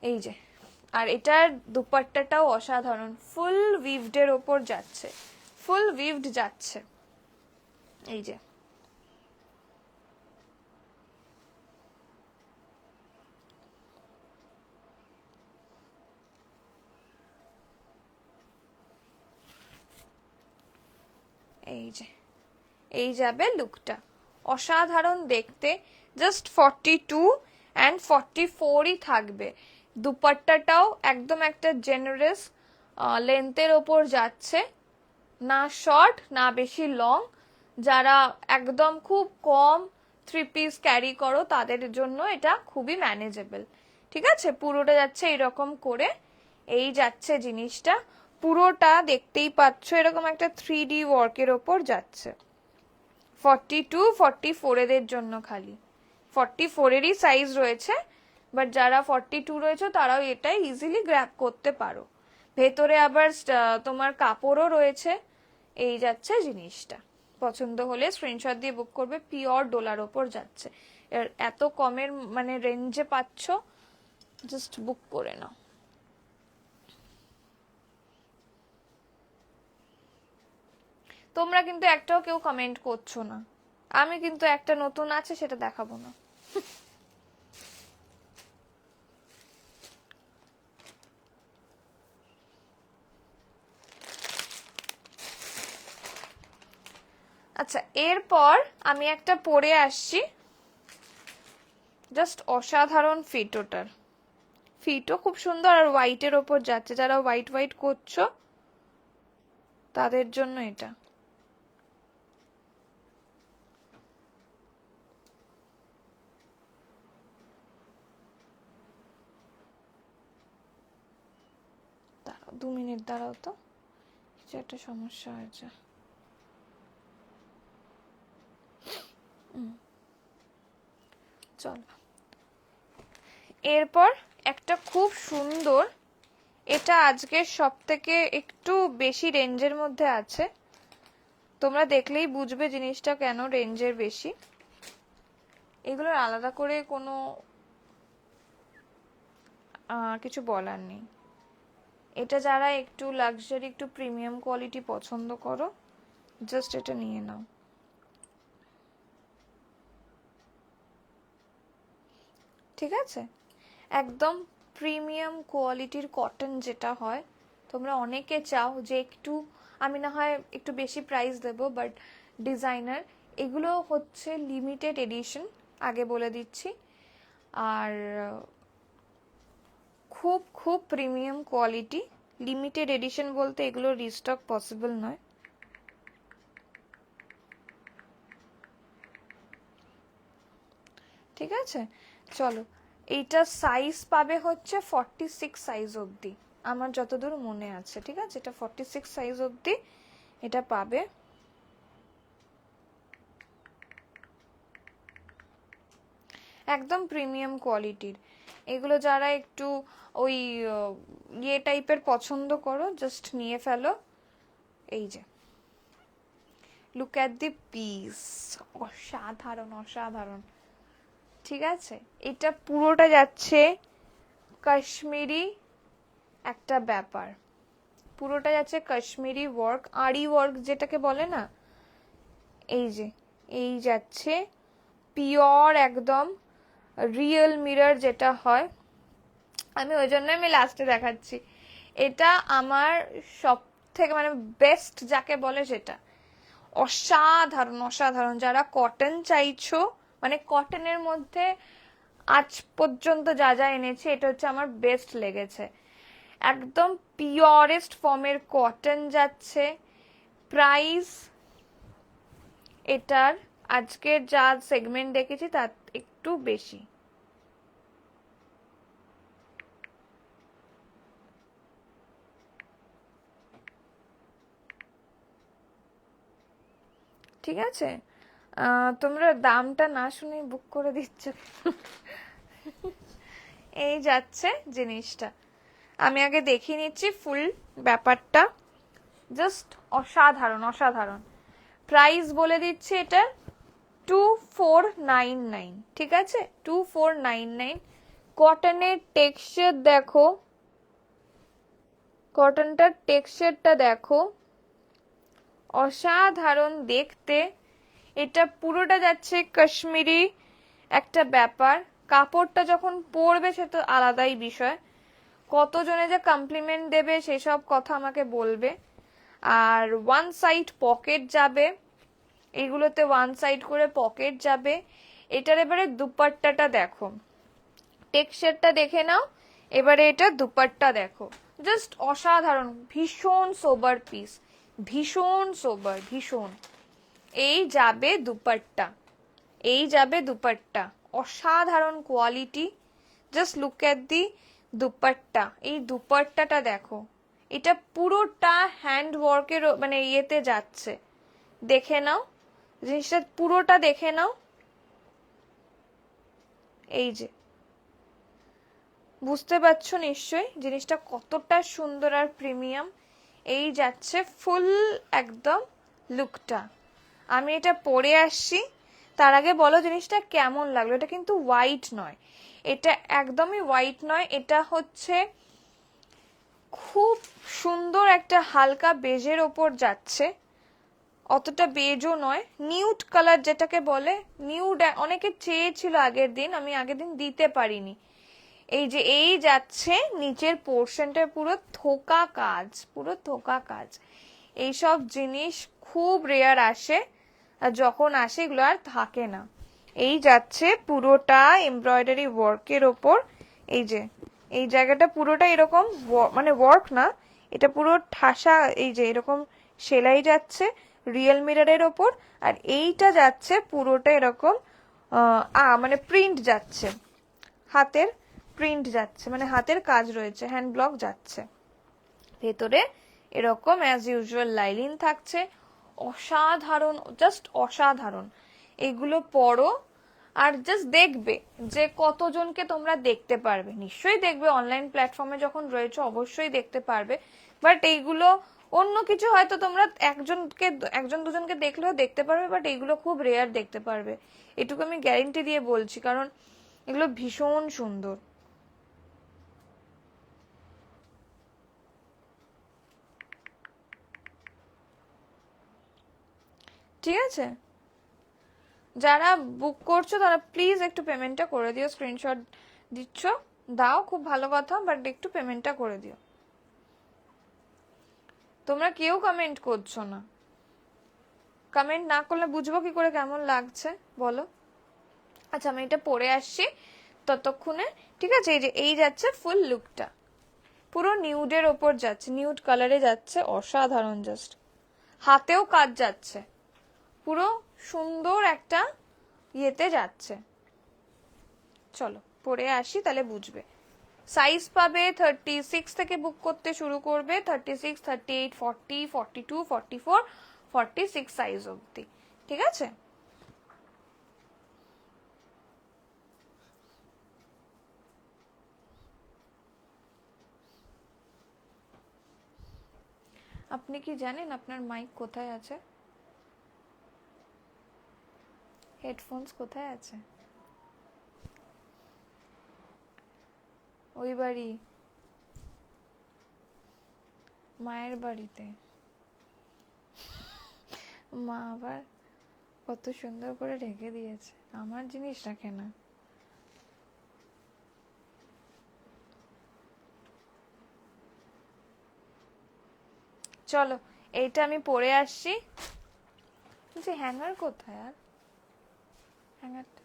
এই যে। আর এটার দুপাট্টাটাও অসাধারণ, ফুল উইভড এর ওপর যাচ্ছে, ফুল উইভড যাচ্ছে, এই যে। এই যে, এই যাবে লুকটা, অসাধারণ দেখতে। জাস্ট 42 অ্যান্ড 44ই থাকবে। দুপাট্টাটাও একদম একটা জেনারেস লেন্থের ওপর যাচ্ছে, না শর্ট না বেশি লং। যারা একদম খুব কম 3 পিস ক্যারি করো তাদের জন্য এটা খুবই ম্যানেজেবল। ঠিক আছে, পুরোটা যাচ্ছে এরকম করে, এই যাচ্ছে জিনিসটা। পুরোটা দেখতেই পাচ্ছ এরকম একটা 3D ওয়ার্কের ওপর যাচ্ছে। 42 44 এদের জন্য খালি, 44 এরই সাইজ রয়েছে, বাট যারা 42 রয়েছে তারাও এটা ইজিলি গ্র্যাব করতে পারো। ভেতরে আবার তোমার কাপড়ও রয়েছে, এই যাচ্ছে জিনিসটা। পছন্দ হলে স্ক্রিনশট দিয়ে বুক করবে, পিওর ডোলার ওপর যাচ্ছে। এত কমের মানে রেঞ্জে পাচ্ছ, জাস্ট বুক করে নাও। তোমরা কিন্তু একটাও কেউ কমেন্ট করছো না, আমি কিন্তু একটা নতুন আছে সেটা দেখাবো না। আচ্ছা, এরপর আমি একটা পরে আসছি, জাস্ট অসাধারণ ফিট। ওটার ফিটও খুব সুন্দর, আর হোয়াইটের ওপর যাচ্ছে। যারা হোয়াইট হোয়াইট করছো তাদের জন্য এটা। দাঁড়াও 2 মিনিট, দাঁড়াও তো, কিছু একটা সমস্যা হয়েছে। চলো, এরপর একটা খুব সুন্দর, এটা আজকে সব থেকে একটু বেশি রেঞ্জের মধ্যে আছে, তোমরা দেখলেই বুঝবে জিনিসটা কেন রেঞ্জের বেশি। এগুলোর আলাদা করে কোনো কিছু বলার নেই। এটা যারা একটু লাক্সারি একটু প্রিমিয়াম কোয়ালিটি পছন্দ করো, জাস্ট এটা নিয়ে নাও। ঠিক আছে, একদম প্রিমিয়াম কোয়ালিটির কটন যেটা হয়, তোমরা অনেকে চাও যে একটু আমি না হয় একটু বেশি প্রাইস দেবো, বাট ডিজাইনার। এগুলো হচ্ছে লিমিটেড এডিশন, আগে বলে দিচ্ছি। আর খুব খুব প্রিমিয়াম কোয়ালিটি। লিমিটেড এডিশন বলতে এগুলো রিস্টক পসিবল নয়। ঠিক আছে, চলো, এইটা সাইজ পাবে হচ্ছে 46 সাইজ অবধি, আমার যতদূর মনে আছে। ঠিক আছে, এটা 46 সাইজ অবধি এটা পাবে। একদম প্রিমিয়াম কোয়ালিটির। এগুলো যারা একটু ওই ইয়ে টাইপের পছন্দ করো, জাস্ট নিয়ে ফেলো। এই যে, লুক অ্যাট দি পিস, অসাধারণ অসাধারণ। ঠিক আছে, এটা পুরোটা যাচ্ছে কাশ্মীরি একটা ব্যাপার, পুরোটা যাচ্ছে কাশ্মীরি ওয়ার্ক, আরি ওয়ার্ক যেটাকে বলে না, এই যে, এই যাচ্ছে পিওর একদম রিয়েল মিরর যেটা হয়। আমি ওই জন্য আমি লাস্টে দেখাচ্ছি। এটা আমার সব থেকে মানে বেস্ট যাকে বলে সেটা, অসাধারণ অসাধারণ। যারা কটন চাইছো, মানে কটনের মধ্যে আজ পর্যন্ত যা যা এনেছে এটা হচ্ছে আমার বেস্ট লেগেছে। একদম পিওরেস্ট ফর্মের কটন যাচ্ছে। প্রাইস এটার আজকের যা সেগমেন্ট দেখেছি তার একটু বেশি। ঠিক আছে, তোমরা দামটা না শুনে বুক করে দিচ্ছ। এই যাচ্ছে জিনিসটা, আমি আগে দেখিয়ে নিচ্ছি ফুল ব্যাপারটা। জাস্ট অসাধারণ অসাধারণ। প্রাইস বলে দিচ্ছি এটা 2499, ঠিক আছে 2499। কটনের টেক্সচার দেখো, কটনটার টেক্সচারটা দেখো, অসাধারণ দেখতে। এটা পুরোটা যাচ্ছে কাশ্মীরি একটা ব্যাপার। কাপড়টা যখন পরবে সে তো আলাদাই বিষয়, কতজনে যে কমপ্লিমেন্ট দেবে সেসব কথা আমাকে বলবে। আর ওয়ান সাইড পকেট যাবে, এগুলোতে ওয়ান সাইড করে পকেট যাবে। এটার এবারে দুপাট্টাটা দেখো, টেক্সচারটা দেখে নাও। এবারে এটা দুপাট্টা দেখো, জাস্ট অসাধারণ, ভীষণ সোবার পিস, ভীষণ সোবার, ভীষণ। এই যাবে দুপাট্টা, এই যাবে দুপাট্টা, অসাধারণ কোয়ালিটি। জাস্ট লুক এট দি দুপাট্টা, এই দুপাট্টাটা দেখো। এটা পুরোটা হ্যান্ড ওয়ার্কের মানে ইয়েতে যাচ্ছে, দেখে নাও জিনিসটা পুরোটা দেখে নাও। এই যে বুঝতে পারছো নিশ্চয়ই জিনিসটা কতটা সুন্দর আর প্রিমিয়াম। এই যাচ্ছে ফুল একদম লুকটা। আমি এটা পরে আসছি, তার আগে বলো জিনিসটা কেমন লাগলো। এটা কিন্তু হোয়াইট নয়, এটা একদমই হোয়াইট নয়, এটা হচ্ছে খুব সুন্দর একটা হালকা বেজের ওপর যাচ্ছে, অতটা বেজও নয়, নিউড কালার যেটাকে বলে। নিউড অনেকে চেয়েছিল আগের দিন, আমি আগের দিন দিতে পারিনি। এই যে এই যাচ্ছে নিচের পোর্শনটা পুরো থোকা কাজ, পুরো থোকা কাজ। এইসব জিনিস খুব রেয়ার আসে, আর যখন আসে এগুলো আর থাকে না। এই যাচ্ছে পুরোটা এমব্রয়ডারি ওয়ার্কের ওপর। এই যে এই জায়গাটা পুরোটা এরকম মানে ওয়ার্ক না, এটা পুরো ঠাসা, এই যে এরকম সেলাই যাচ্ছে রিয়েল মিররের ওপর। আর এইটা যাচ্ছে পুরোটা এরকম মানে প্রিন্ট যাচ্ছে, হাতের প্রিন্ট যাচ্ছে, মানে হাতের কাজ রয়েছে, হ্যান্ড ব্লক যাচ্ছে। ভেতরে এরকম অ্যাজ ইউজুয়াল লাইলিন থাকছে। অসাধারণ, জাস্ট অসাধারণ। এগুলো পরো আর জাস্ট দেখবে যে কতজনকে তোমরা দেখতে পারবে। নিশ্চয়ই দেখবে, অনলাইন প্ল্যাটফর্মে যখন রয়েছে অবশ্যই দেখতে পারবে। বাট এইগুলো অন্য কিছু হয়তো তোমরা একজন দুজনকে দেখলেও দেখতে পারবে, বাট এইগুলো খুব রেয়ার দেখতে পারবে, এটুকু আমি গ্যারেন্টি দিয়ে বলছি, কারণ এগুলো ভীষণ সুন্দর। ঠিক আছে, যারা বুক করছো তারা প্লিজ একটু পেমেন্টটা করে দিও। স্ক্রিনশট দিচ্ছ দাও, খুব ভালো কথা, বাট একটু পেমেন্টটা করে দিও। তোমরা কেউ কমেন্ট করছো না, কমেন্ট না করলে বুঝবো কি করে কেমন লাগছে বলো। আচ্ছা আমি এটা পরে আসছি ততক্ষণে, ঠিক আছে। এই যে এই যাচ্ছে ফুল লুকটা, পুরো নিউডের ওপর যাচ্ছে, নিউড কালারে যাচ্ছে, অসাধারণ। জাস্ট হাতেও কাজ যাচ্ছে, পুরো সুন্দর একটা ইয়েতে যাচ্ছে। চলো পরে আসি তাহলে বুঝবে। সাইজ পাবে 36 থেকে বুক করতে শুরু করবে, 36, 38, 40, 42, 44, 46 সাইজ অবধি, ঠিক আছে। আপনি কি জানেন আপনার মাইক কোথায় আছে? হেডফোনস কোথায় আছে? ওই বাড়ি, মায়ের বাড়িতে। মা আবার কত সুন্দর করে রেখে দিয়েছে, আমার জিনিস রাখে না। চলো এইটা আমি পরে আসছি, বলছি হ্যাঙ্গার কোথায় আর হ্যাঙ্গারটা?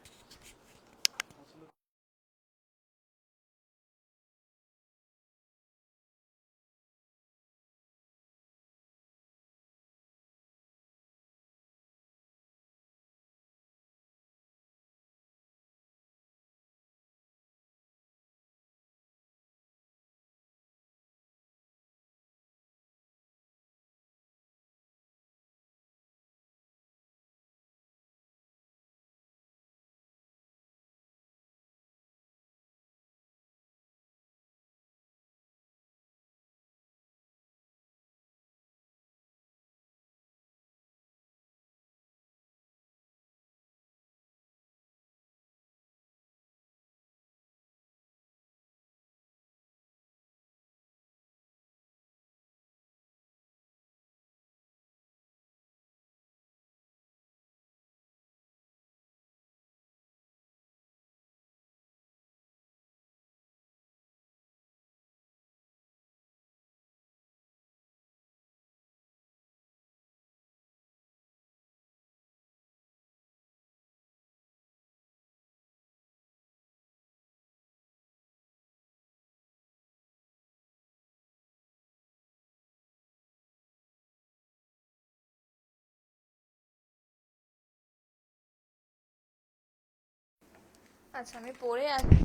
আচ্ছা আমি পরে আসছি।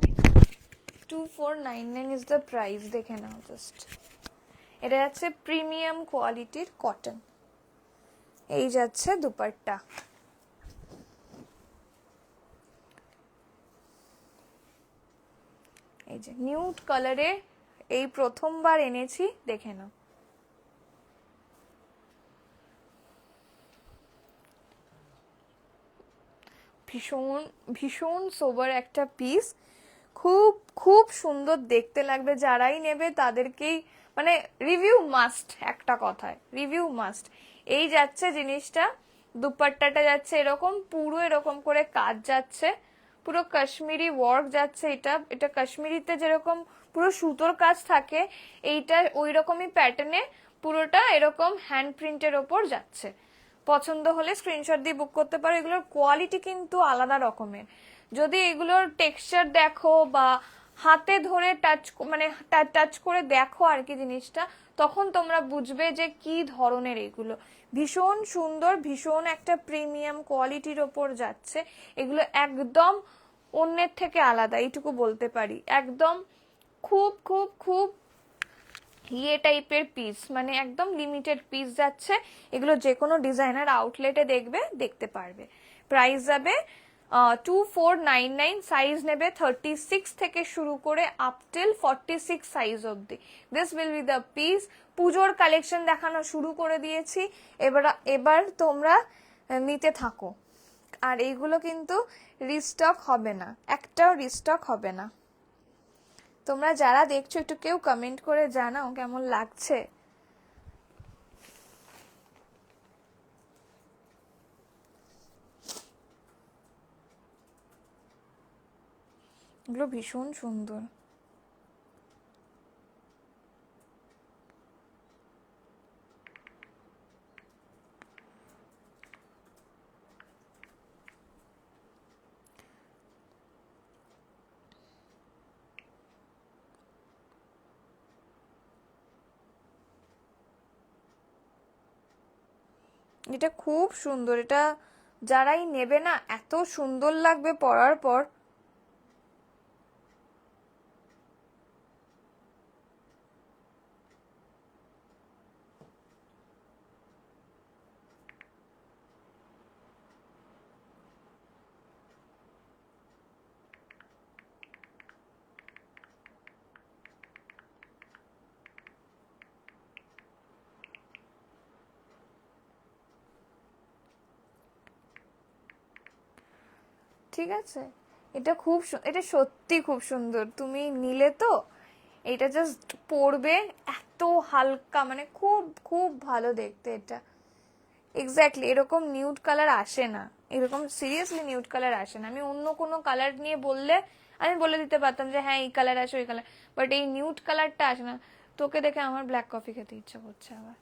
2499 ইজ দ্য প্রাইস, দেখে নাও জাস্ট। এটা যাচ্ছে প্রিমিয়াম কোয়ালিটির কটন। এই যাচ্ছে দুপাট্টা। এই যে নিউড কালারে এই প্রথমবার এনেছি, দেখে নাও। ভীষণ ভীষণ সোবার একটা পিস, খুব খুব সুন্দর দেখতে লাগবে। যারাই নেবে তাদেরকেই মানে রিভিউ মাস্ট, একটা কথায় রিভিউ মাস্ট। এই যাচ্ছে জিনিসটা, দুপাট্টাটা যাচ্ছে এরকম, পুরো এরকম করে কাজ যাচ্ছে, পুরো কাশ্মীরি ওয়ার্ক যাচ্ছে। এটা এটা কাশ্মীরিতে যেরকম পুরো সুতোর কাজ থাকে, এইটা ওই রকমই প্যাটার্নে পুরোটা এরকম হ্যান্ড প্রিন্টের ওপর যাচ্ছে। পছন্দ হলে স্ক্রিনশট দিয়ে বুক করতে পারো। এগুলোর কোয়ালিটি কিন্তু আলাদা রকমের। যদি এগুলোর টেক্সচার দেখো বা হাতে ধরে টাচ মানে টাচ করে দেখো আর কি জিনিসটা, তখন তোমরা বুঝবে যে কি ধরনের এগুলো। ভীষণ সুন্দর, ভীষণ একটা প্রিমিয়াম কোয়ালিটির ওপর যাচ্ছে। এগুলো একদম অন্যের থেকে আলাদা, এইটুকু বলতে পারি। একদম খুব খুব খুব ইয়ে টাইপের পিস, মানে একদম লিমিটেড পিস যাচ্ছে। এগুলো যে কোনো ডিজাইনার আউটলেটে দেখতে পারবে। প্রাইস যাবে 2499। সাইজ নেবে 36 থেকে শুরু করে আপ টিল 46 সাইজ অবধি। This will be the piece. পুজোর কালেকশন দেখানো শুরু করে দিয়েছি, এবার তোমরা নিতে থাকো। আর এইগুলো কিন্তু রিস্টক হবে না, একটাও রিস্টক হবে না। তোমরা যারা দেখছো একটু কেউ কমেন্ট করে জানাও কেমন লাগছে। এগুলো ভীষণ সুন্দর। এটা খুব সুন্দর, এটা যারাই নেবে না এত সুন্দর লাগবে পরার পর। ঠিক আছে, এটা খুব এটা সত্যি খুব সুন্দর। তুমি নিলে তো এটা জাস্ট পরবে, এত হালকা, মানে খুব খুব ভালো দেখতে এটা। এক্স্যাক্টলি এরকম নিউড কালার আসে না, এরকম সিরিয়াসলি নিউড কালার আসে না। আমি অন্য কোনো কালার নিয়ে বললে আমি বলে দিতে পারতাম যে হ্যাঁ এই কালার আসে ওই কালার, বাট এই নিউড কালারটা আসে না। তোকে দেখে আমার ব্ল্যাক কফি খেতে ইচ্ছা করছে আবার।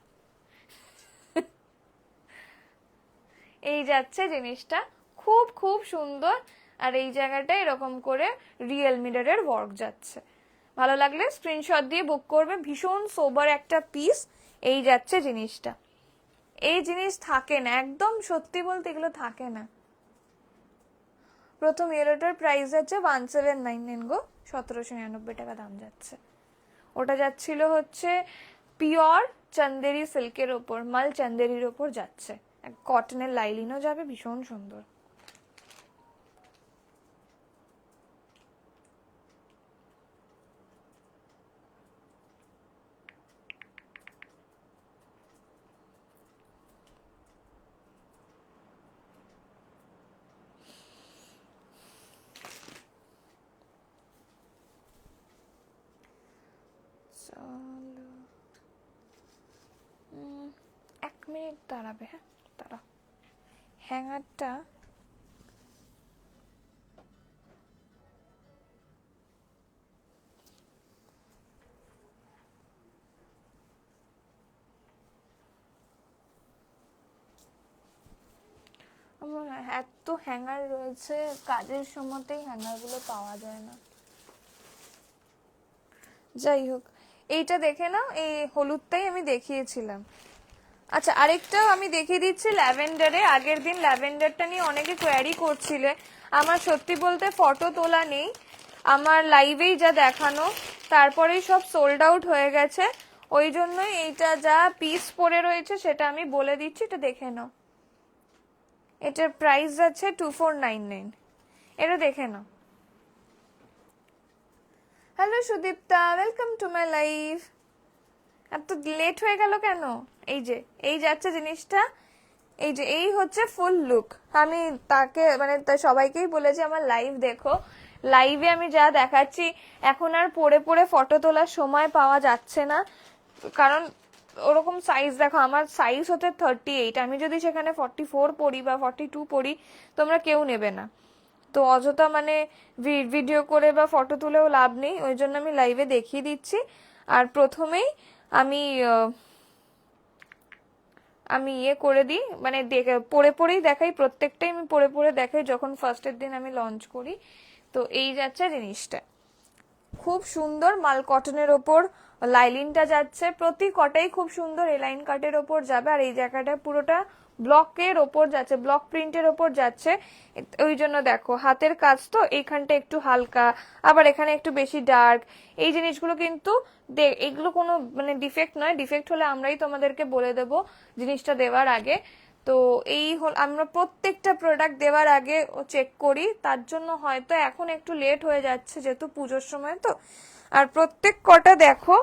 এই যাচ্ছে জিনিসটা, খুব খুব সুন্দর। আর এই জায়গাটা এরকম করে রিয়েল মিররের ওয়ার্ক যাচ্ছে। ভালো লাগলে স্ক্রিনশট দিয়ে বুক করবে, ভীষণ সোবার একটা পিস। এই যাচ্ছে জিনিসটা। এই জিনিস থাকে না, একদম সত্যি বলতে এগুলো থাকে না। প্রথম ইয়েলোটার প্রাইস যাচ্ছে 1799 গো, 1799 টাকা দাম যাচ্ছে। ওটা যাচ্ছিল হচ্ছে পিওর চান্দেরি সিল্কের ওপর, মাল চান্দেরির ওপর যাচ্ছে, কটনের লাইলিনও যাবে, ভীষণ সুন্দর। চলো 1 মিনিট দাঁড়াবে, হ্যাঁ দাঁড়া। হ্যাঙ্গারটা আমার এত হ্যাঙ্গার রয়েছে, কাজের সময়তেই হ্যাঙ্গারগুলো পাওয়া যায় না। যাই হোক, এইটা দেখে নাও, এই হলুদটাই আমি দেখিয়েছিলাম। আচ্ছা, আরেকটাও আমি দেখিয়ে দিচ্ছি ল্যাভেন্ডারে। আগের দিন ল্যাভেন্ডারটা নিয়ে অনেকে কোয়ারি করছিলে। আমার সত্যি বলতে ফটো তোলা নেই, আমার লাইভেই যা দেখানো, তারপরেই সব সোল্ড আউট হয়ে গেছে। ওই জন্যই এইটা যা পিস পড়ে রয়েছে সেটা আমি বলে দিচ্ছি, এটা দেখে নাও। এটার প্রাইস আছে 2499। এটা দেখে নাও। Hello Sudipta, welcome to my live. এত লেট হয়ে গেল কেন? এই যে এই যাচ্ছে জিনিসটা, এই যে এই হচ্ছে ফুল লুক। আমি তাকে মানে সবাইকেই বলেছি আমার লাইভ দেখো, লাইভে আমি যা দেখাচ্ছি এখন আর পরে পরে ফটো তোলার সময় পাওয়া যাচ্ছে না, কারণ ওরকম সাইজ দেখো, আমার সাইজ হতে 38, আমি যদি সেখানে 44 পড়ি বা 42 পড়ি তোমরা কেউ নেবে না। তো অযথা মানে ভিডিও করে বা ফটো তুলেও লাভ নেই, ওই জন্য আমি লাইভে দেখিয়ে দিচ্ছি। আর প্রথমেই আমি আমি ইয়ে করে দিই, মানে পরে পরেই দেখাই, প্রত্যেকটাই আমি পরে পরে দেখাই যখন ফার্স্টের দিন আমি লঞ্চ করি। তো এই যাচ্ছে জিনিসটা, খুব সুন্দর মাল কটনের ওপর লাইলিনটা যাচ্ছে, প্রতি কটাই খুব সুন্দর এলাইন কাটের ওপর যাবে। আর এই জায়গাটা পুরোটা ব্লকের ওপর যাচ্ছে, ব্লক প্রিন্টের ওপর যাচ্ছে। ওই জন্য দেখো হাতের কাজ তো, এইখানটা একটু হালকা, আবার এখানে একটু বেশি ডার্ক। এই জিনিসগুলো কিন্তু এগুলো কোনো মানে ডিফেক্ট নয়, ডিফেক্ট হলে আমরাই তোমাদেরকে বলে দেব জিনিসটা দেওয়ার আগে। তো এই হল, আমরা প্রত্যেকটা প্রোডাক্ট দেওয়ার আগে চেক করি, তার জন্য হয়তো এখন একটু লেট হয়ে যাচ্ছে যেহেতু পুজোর সময় তো। আর প্রত্যেক কটা দেখো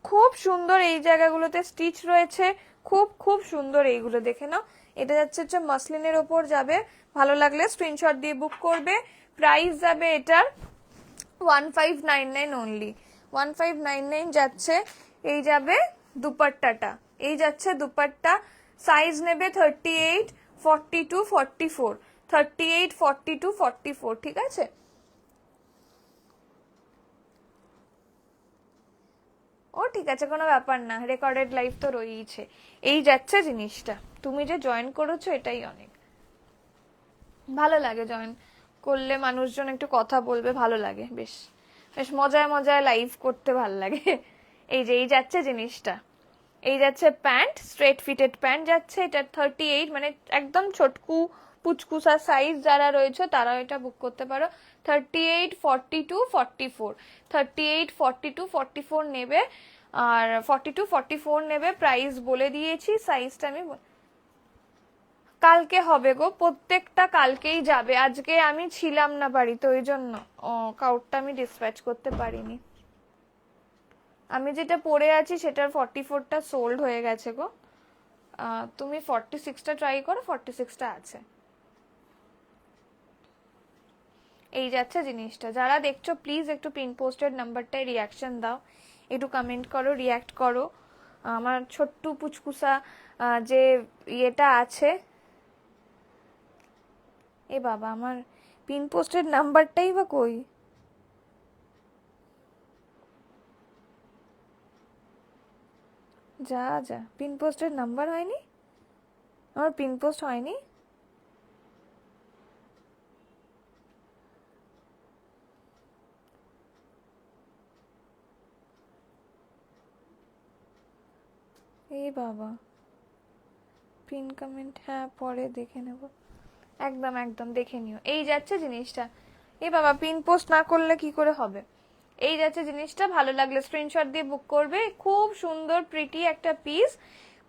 খুব সুন্দর, এই জায়গাগুলোতে স্টিচ রয়েছে, খুব খুব সুন্দর। এইগুলো দেখে নাও, এটা যাচ্ছে হচ্ছে মাসলিনের ওপর যাবে। ভালো লাগলে স্ক্রিনশট দিয়ে বুক করবে। প্রাইস যাবে এটার 1599 অনলি, 1599 যাচ্ছে। এই যাবে দুপাট্টাটা, এই যাচ্ছে দুপাট্টা। সাইজ নেবে 38, 42, 44, 38, 42, 44, ঠিক আছে। ও ঠিক আছে, কোনো ব্যাপার না, রেকর্ডেড লাইভ তো রয়েইছে। এই যাচ্ছে জিনিসটা, তুমি যে জয়েন করেছো এটাই অনেক ভালো লাগে। জয়েন করলে মানুষজন একটু কথা বলবে, ভালো লাগে, বেশ বেশ মজায় মজায় লাইভ করতে ভালো লাগে। এই যে এই যাচ্ছে জিনিসটা, এই যাচ্ছে প্যান্ট, স্ট্রেট ফিটেড প্যান্ট যাচ্ছে। এটা 38, মানে একদম ছোটকু পুচকুসা সাইজ যারা রয়েছে তারা এটা বুক করতে পারো। 38, 42, 44, 38, 42, 44 নেবে, আর 42, 44 নেবে। প্রাইস বলে দিয়েছি, সাইজটা আমি কালকে হবে গো, প্রত্যেকটা কালকেই যাবে। আজকে আমি ছিলাম না বাড়িতে, ওই জন্য কাউটটা আমি ডিসপ্যাচ করতে পারিনি। আমি যেটা পরে আছি সেটার 44টা সোল্ড হয়ে গেছে গো। তুমি 46টা ট্রাই করো, 46টা আছে। এই যাচ্ছে জিনিসটা। যারা দেখছো প্লিজ একটু পিন পোস্টেড নাম্বারটায় রিয়াকশন দাও, একটু কমেন্ট করো, রিয়াক্ট করো। আমার ছোট্ট পুচকুসা যে ইয়েটা আছে, এ বাবা আমার পিন পোস্টেড নাম্বারটাই বা কই? যা যা, পিন পোস্টের নাম্বার হয়নি, আমার পিন পোস্ট হয়নি। এই বাবা, পিন কমেন্ট, হ্যাঁ পরে দেখে নেব। একদম একদম দেখে নিও। এই যাচ্ছে জিনিসটা। এই বাবা, পিন পোস্ট না করলে কি করে হবে? এই যাচ্ছে জিনিসটা, ভালো লাগলে স্ক্রিনশট দিয়ে বুক করবে। খুব সুন্দর প্রিটি একটা পিস।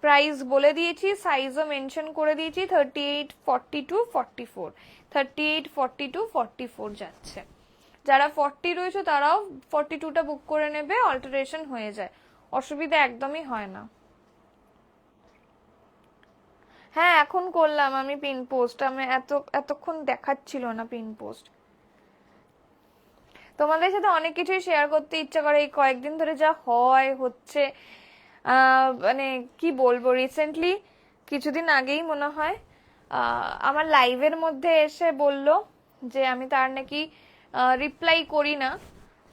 প্রাইস বলে দিয়েছি, সাইজও মেনশন করে দিয়েছি, 38, 42, 44, 38, 42, 44 যাচ্ছে। যারা 40 রয়েছে তারাও 42টা বুক করে নেবে, অল্টারেশন হয়ে যায়, অসুবিধা একদমই হয় না। হ্যাঁ এখন করলাম আমি পিন পোস্ট, আমি এতক্ষণ দেখাচ্ছিল না পিন পোস্ট। তোমাদের সাথে অনেক কিছুই শেয়ার করতে ইচ্ছা করে, এই কয়েকদিন ধরে যা হচ্ছে মানে কি বলবো, রিসেন্টলি কিছুদিন আগেই মনে হয় আমার লাইভের মধ্যে এসে বলল যে আমি তার নাকি রিপ্লাই করি না।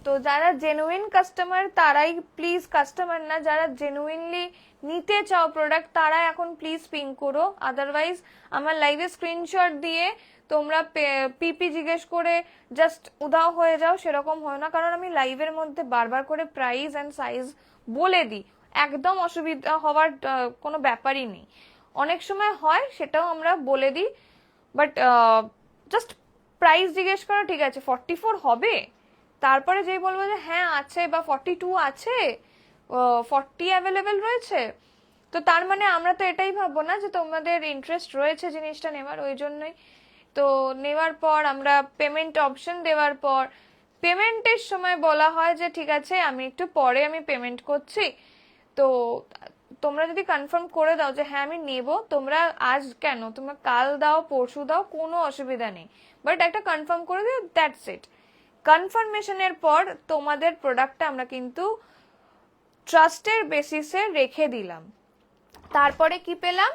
তো যারা জেনুইন কাস্টমার তারাই প্লিজ, কাস্টমার না, যারা জেনুইনলি নিতে চাও প্রোডাক্ট তারা এখন প্লিজ পিং করো। আদারওয়াইজ আমার লাইভে স্ক্রিনশট দিয়ে তোমরা পিপি জিজ্ঞেস করে জাস্ট উধাও হয়ে যাও, সেরকম হয় না। কারণ আমি লাইভের মধ্যে বারবার করে প্রাইস অ্যান্ড সাইজ বলে দিই, একদম অসুবিধা হওয়ার কোনো ব্যাপারই নেই। অনেক সময় হয় সেটাও আমরা বলে দিই, বাট জাস্ট প্রাইস জিজ্ঞেস করো, ঠিক আছে 44 হবে, তারপরে যেই বলবো যে হ্যাঁ আছে বা 42 আছে, 40 অ্যাভেলেবেল রয়েছে, তো তার মানে আমরা তো এটাই ভাববো না যে তোমাদের ইন্টারেস্ট রয়েছে জিনিসটা নেওয়ার, ওই জন্যই। তো নেওয়ার পর আমরা পেমেন্ট অপশন দেওয়ার পর পেমেন্টের সময় বলা হয় যে ঠিক আছে আমি একটু পরে আমি পেমেন্ট করছি। তো তোমরা যদি কনফার্ম করে দাও যে হ্যাঁ আমি নেব, তোমরা আজ কেন, তোমরা কাল দাও, পরশু দাও, কোনো অসুবিধা নেই, বাট একটা কনফার্ম করে দিও, দ্যাটস ইট। কনফার্মেশনের পর তোমাদের প্রোডাক্টটা আমরা কিন্তু ট্রাস্টের বেসিসে রেখে দিলাম। তারপরে কি পেলাম,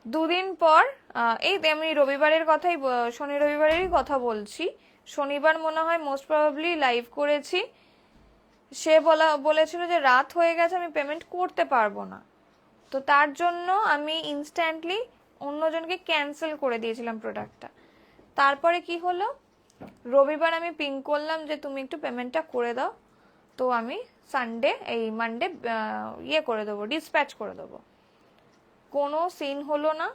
দুদিন পর, এই আমি রবিবারের কথাই, শনি রবিবারেরই কথা বলছি, শনিবার মনে হয় মোস্ট প্রবাবলি লাইভ করেছি। সে বলেছিল যে রাত হয়ে গেছে, আমি পেমেন্ট করতে পারবো না। তো তার জন্য আমি ইনস্ট্যান্টলি অন্যজনকে ক্যান্সেল করে দিয়েছিলাম প্রোডাক্টটা। তারপরে কি হলো, রবিবার আমি পিং করলাম যে তুমি একটু পেমেন্টটা করে দাও, তো আমি সানডে এই মানডে ইয়ে করে দেবো, ডিসপ্যাচ করে দেবো। কোনো সিন হলো না।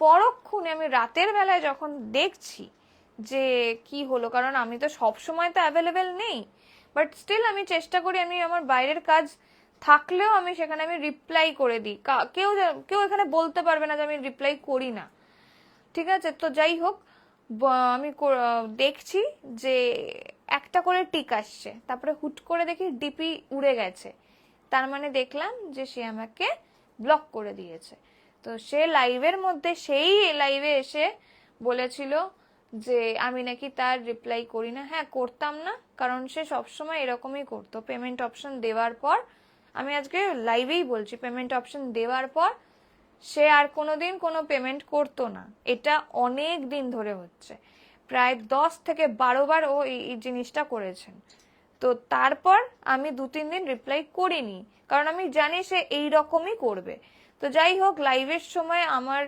পরক্ষণে আমি রাতের বেলায় যখন দেখছি যে কি হলো, কারণ আমি তো সব সময় তো অ্যাভেলেবেল নেই, বাট স্টিল আমি চেষ্টা করি, আমি আমার বাইরের কাজ থাকলেও আমি সেখানে আমি রিপ্লাই করে দিই। কেউ কেউ এখানে বলতে পারবে না যে আমি রিপ্লাই করি না, ঠিক আছে? তো যাই হোক, আমি দেখছি যে একটা করে টিক আসছে, তারপরে হুট করে দেখি ডিপি উড়ে গেছে, তার মানে দেখলাম যে সে আমাকে ব্লক করে দিয়েছে। তো সে লাইভের মধ্যে, সেই লাইভে এসে বলেছিল যে আমি নাকি তার রিপ্লাই করি না। হ্যাঁ করতাম না, কারণ সে সবসময় এরকমই করতো। পেমেন্ট অপশন দেওয়ার পর, আমি আজকে লাইভেই বলছি, পেমেন্ট অপশন দেওয়ার পর সে আর কোনোদিন কোনো পেমেন্ট করতো না। এটা অনেক দিন ধরে হচ্ছে, প্রায় 10 থেকে 12 বার ও এই জিনিসটা করেছেন। তো তারপর আমি 2-3 দিন রিপ্লাই করিনি, কারণ আমি জানি সে এই রকমই করবে। তো যাই হোক, লাইভের সময় আমার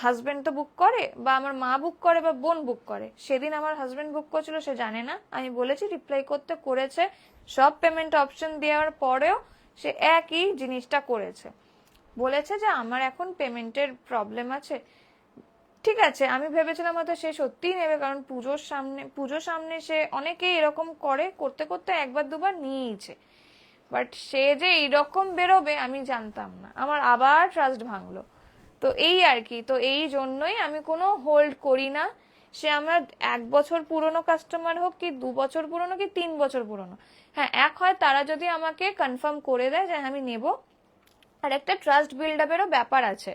হাজবেন্ড তো বুক করে, বা আমার মা বুক করে, বা বোন বুক করে। সেদিন আমার হাজবেন্ড বুক করেছিল, সে জানে না, আমি বলেছি রিপ্লাই করতে, করেছে। সব পেমেন্ট অপশন দেওয়ার পরেও সে একই জিনিসটা করেছে, বলেছে যে আমার এখন পেমেন্টের প্রবলেম আছে। ঠিক আছে, আমি ভেবেছিলাম হয়তো সে সত্যিই নেবে, কারণ পুজোর সামনে সে অনেকেই এরকম করে, করতে করতে একবার দুবার নিয়েইছে, বাট সে যে এইরকম বেরোবে আমি জানতাম না। আমার আবার ট্রাস্ট ভাঙলো। তো এই আর কি, তো এই জন্যই আমি কোনো হোল্ড করি না। সে আমার 1 বছর পুরনো কাস্টমার হোক, কি 2 বছর পুরনো, কি 3 বছর পুরনো। হ্যাঁ, এক হয় তারা যদি আমাকে কনফার্ম করে দেয় যে আমি নেব, আর একটা ট্রাস্ট বিল্ড আপেরও ব্যাপার আছে,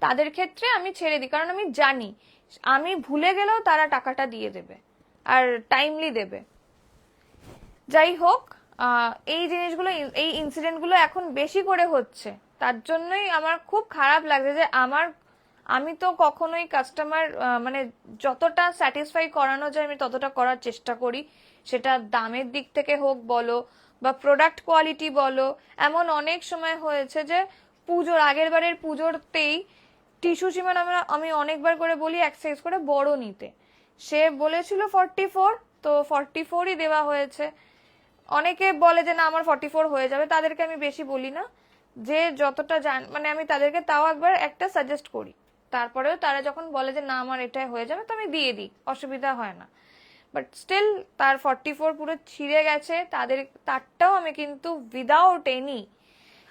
তাদের ক্ষেত্রে আমি ছেড়ে দিই, কারণ আমি জানি আমি ভুলে গেলেও তারা টাকাটা দিয়ে দেবে, আর টাইমলি দেবে। যাই হোক, এই জিনিসগুলো, এই ইনসিডেন্টগুলো এখন বেশি করে হচ্ছে, তার জন্যই আমার খুব খারাপ লাগছে যে আমি তো কখনোই কাস্টমার, মানে যতটা স্যাটিসফাই করানো যায় আমি ততটা করার চেষ্টা করি, সেটা দামের দিক থেকে হোক বলো, বা প্রোডাক্ট কোয়ালিটি বলো। এমন অনেক সময় হয়েছে যে পুজোর আগের বারের পুজোরতেই টিস্যু সীমান আমি অনেকবার করে বলি এক সাইজ করে বড় নিতে, সে বলেছিল 44, তো 44ই দেওয়া হয়েছে। অনেকে বলে যে না আমার 44 হয়ে যাবে, তাদেরকে আমি বেশি বলি না, যে যতটা মানে আমি তাদেরকে তাও একবার একটা সাজেস্ট করি, তারপরেও তারা যখন বলে যে না আমার এটাই হয়ে যাবে, তো আমি দিয়ে দিই, অসুবিধা হয় না। বাট স্টিল তার 44 পুরো ছিঁড়ে গেছে, তারটাও আমি কিন্তু উইদাউট এনি,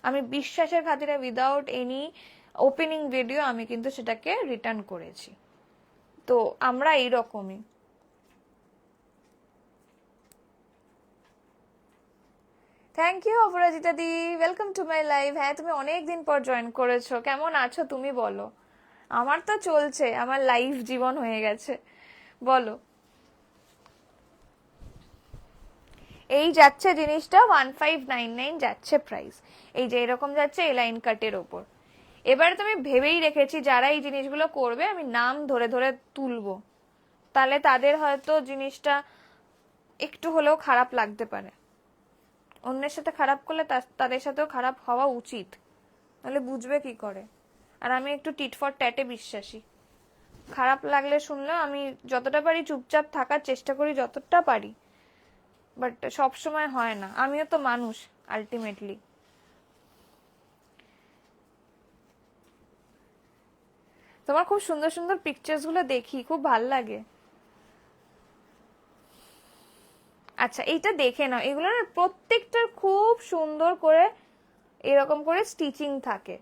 আমি বিশ্বাসের খাতিরে উইদাউট এনি ওপেনিং ভিডিও আমি কিন্তু সেটাকে রিটার্ন করেছি। তো আমরা এইরকমই। Thank you Aparajita di, welcome to my live. হ্যাঁ তুমি অনেক দিন পর জয়েন করেছো, কেমন আছো তুমি বলো? আমার তো চলছে, আমার লাইফ জীবন হয়ে গেছে, বলো। এই যাচ্ছে জিনিসটা 1599 যাচ্ছে প্রাইস, এই যে এরকম যাচ্ছে এই লাইন কাটের ওপর। এবারে তুমি ভেবেই রেখেছি যারা এই জিনিসগুলো করবে আমি নাম ধরে ধরে তুলবো, তাহলে তাদের হয়তো জিনিসটা একটু হলেও খারাপ লাগতে পারে। অন্যের সাথে খারাপ করলে তাদের সাথেও খারাপ হওয়া উচিত, নাহলে বুঝবে কি করে। আর আমি একটু টিট ফর ট্যাটে বিশ্বাসী, খারাপ লাগলে শুনলেও আমি যতটা পারি চুপচাপ থাকার চেষ্টা করি, যতটা পারি, বাট সব সময় হয় না, আমিও তো মানুষ আলটিমেটলি। তোমার খুব সুন্দর সুন্দর পিকচার্স গুলো দেখি, খুব ভাল লাগে। আচ্ছা এইটা দেখে নাও, এগুলো না প্রত্যেকটার খুব সুন্দর করে এরকম করে স্টিচিং থাকে,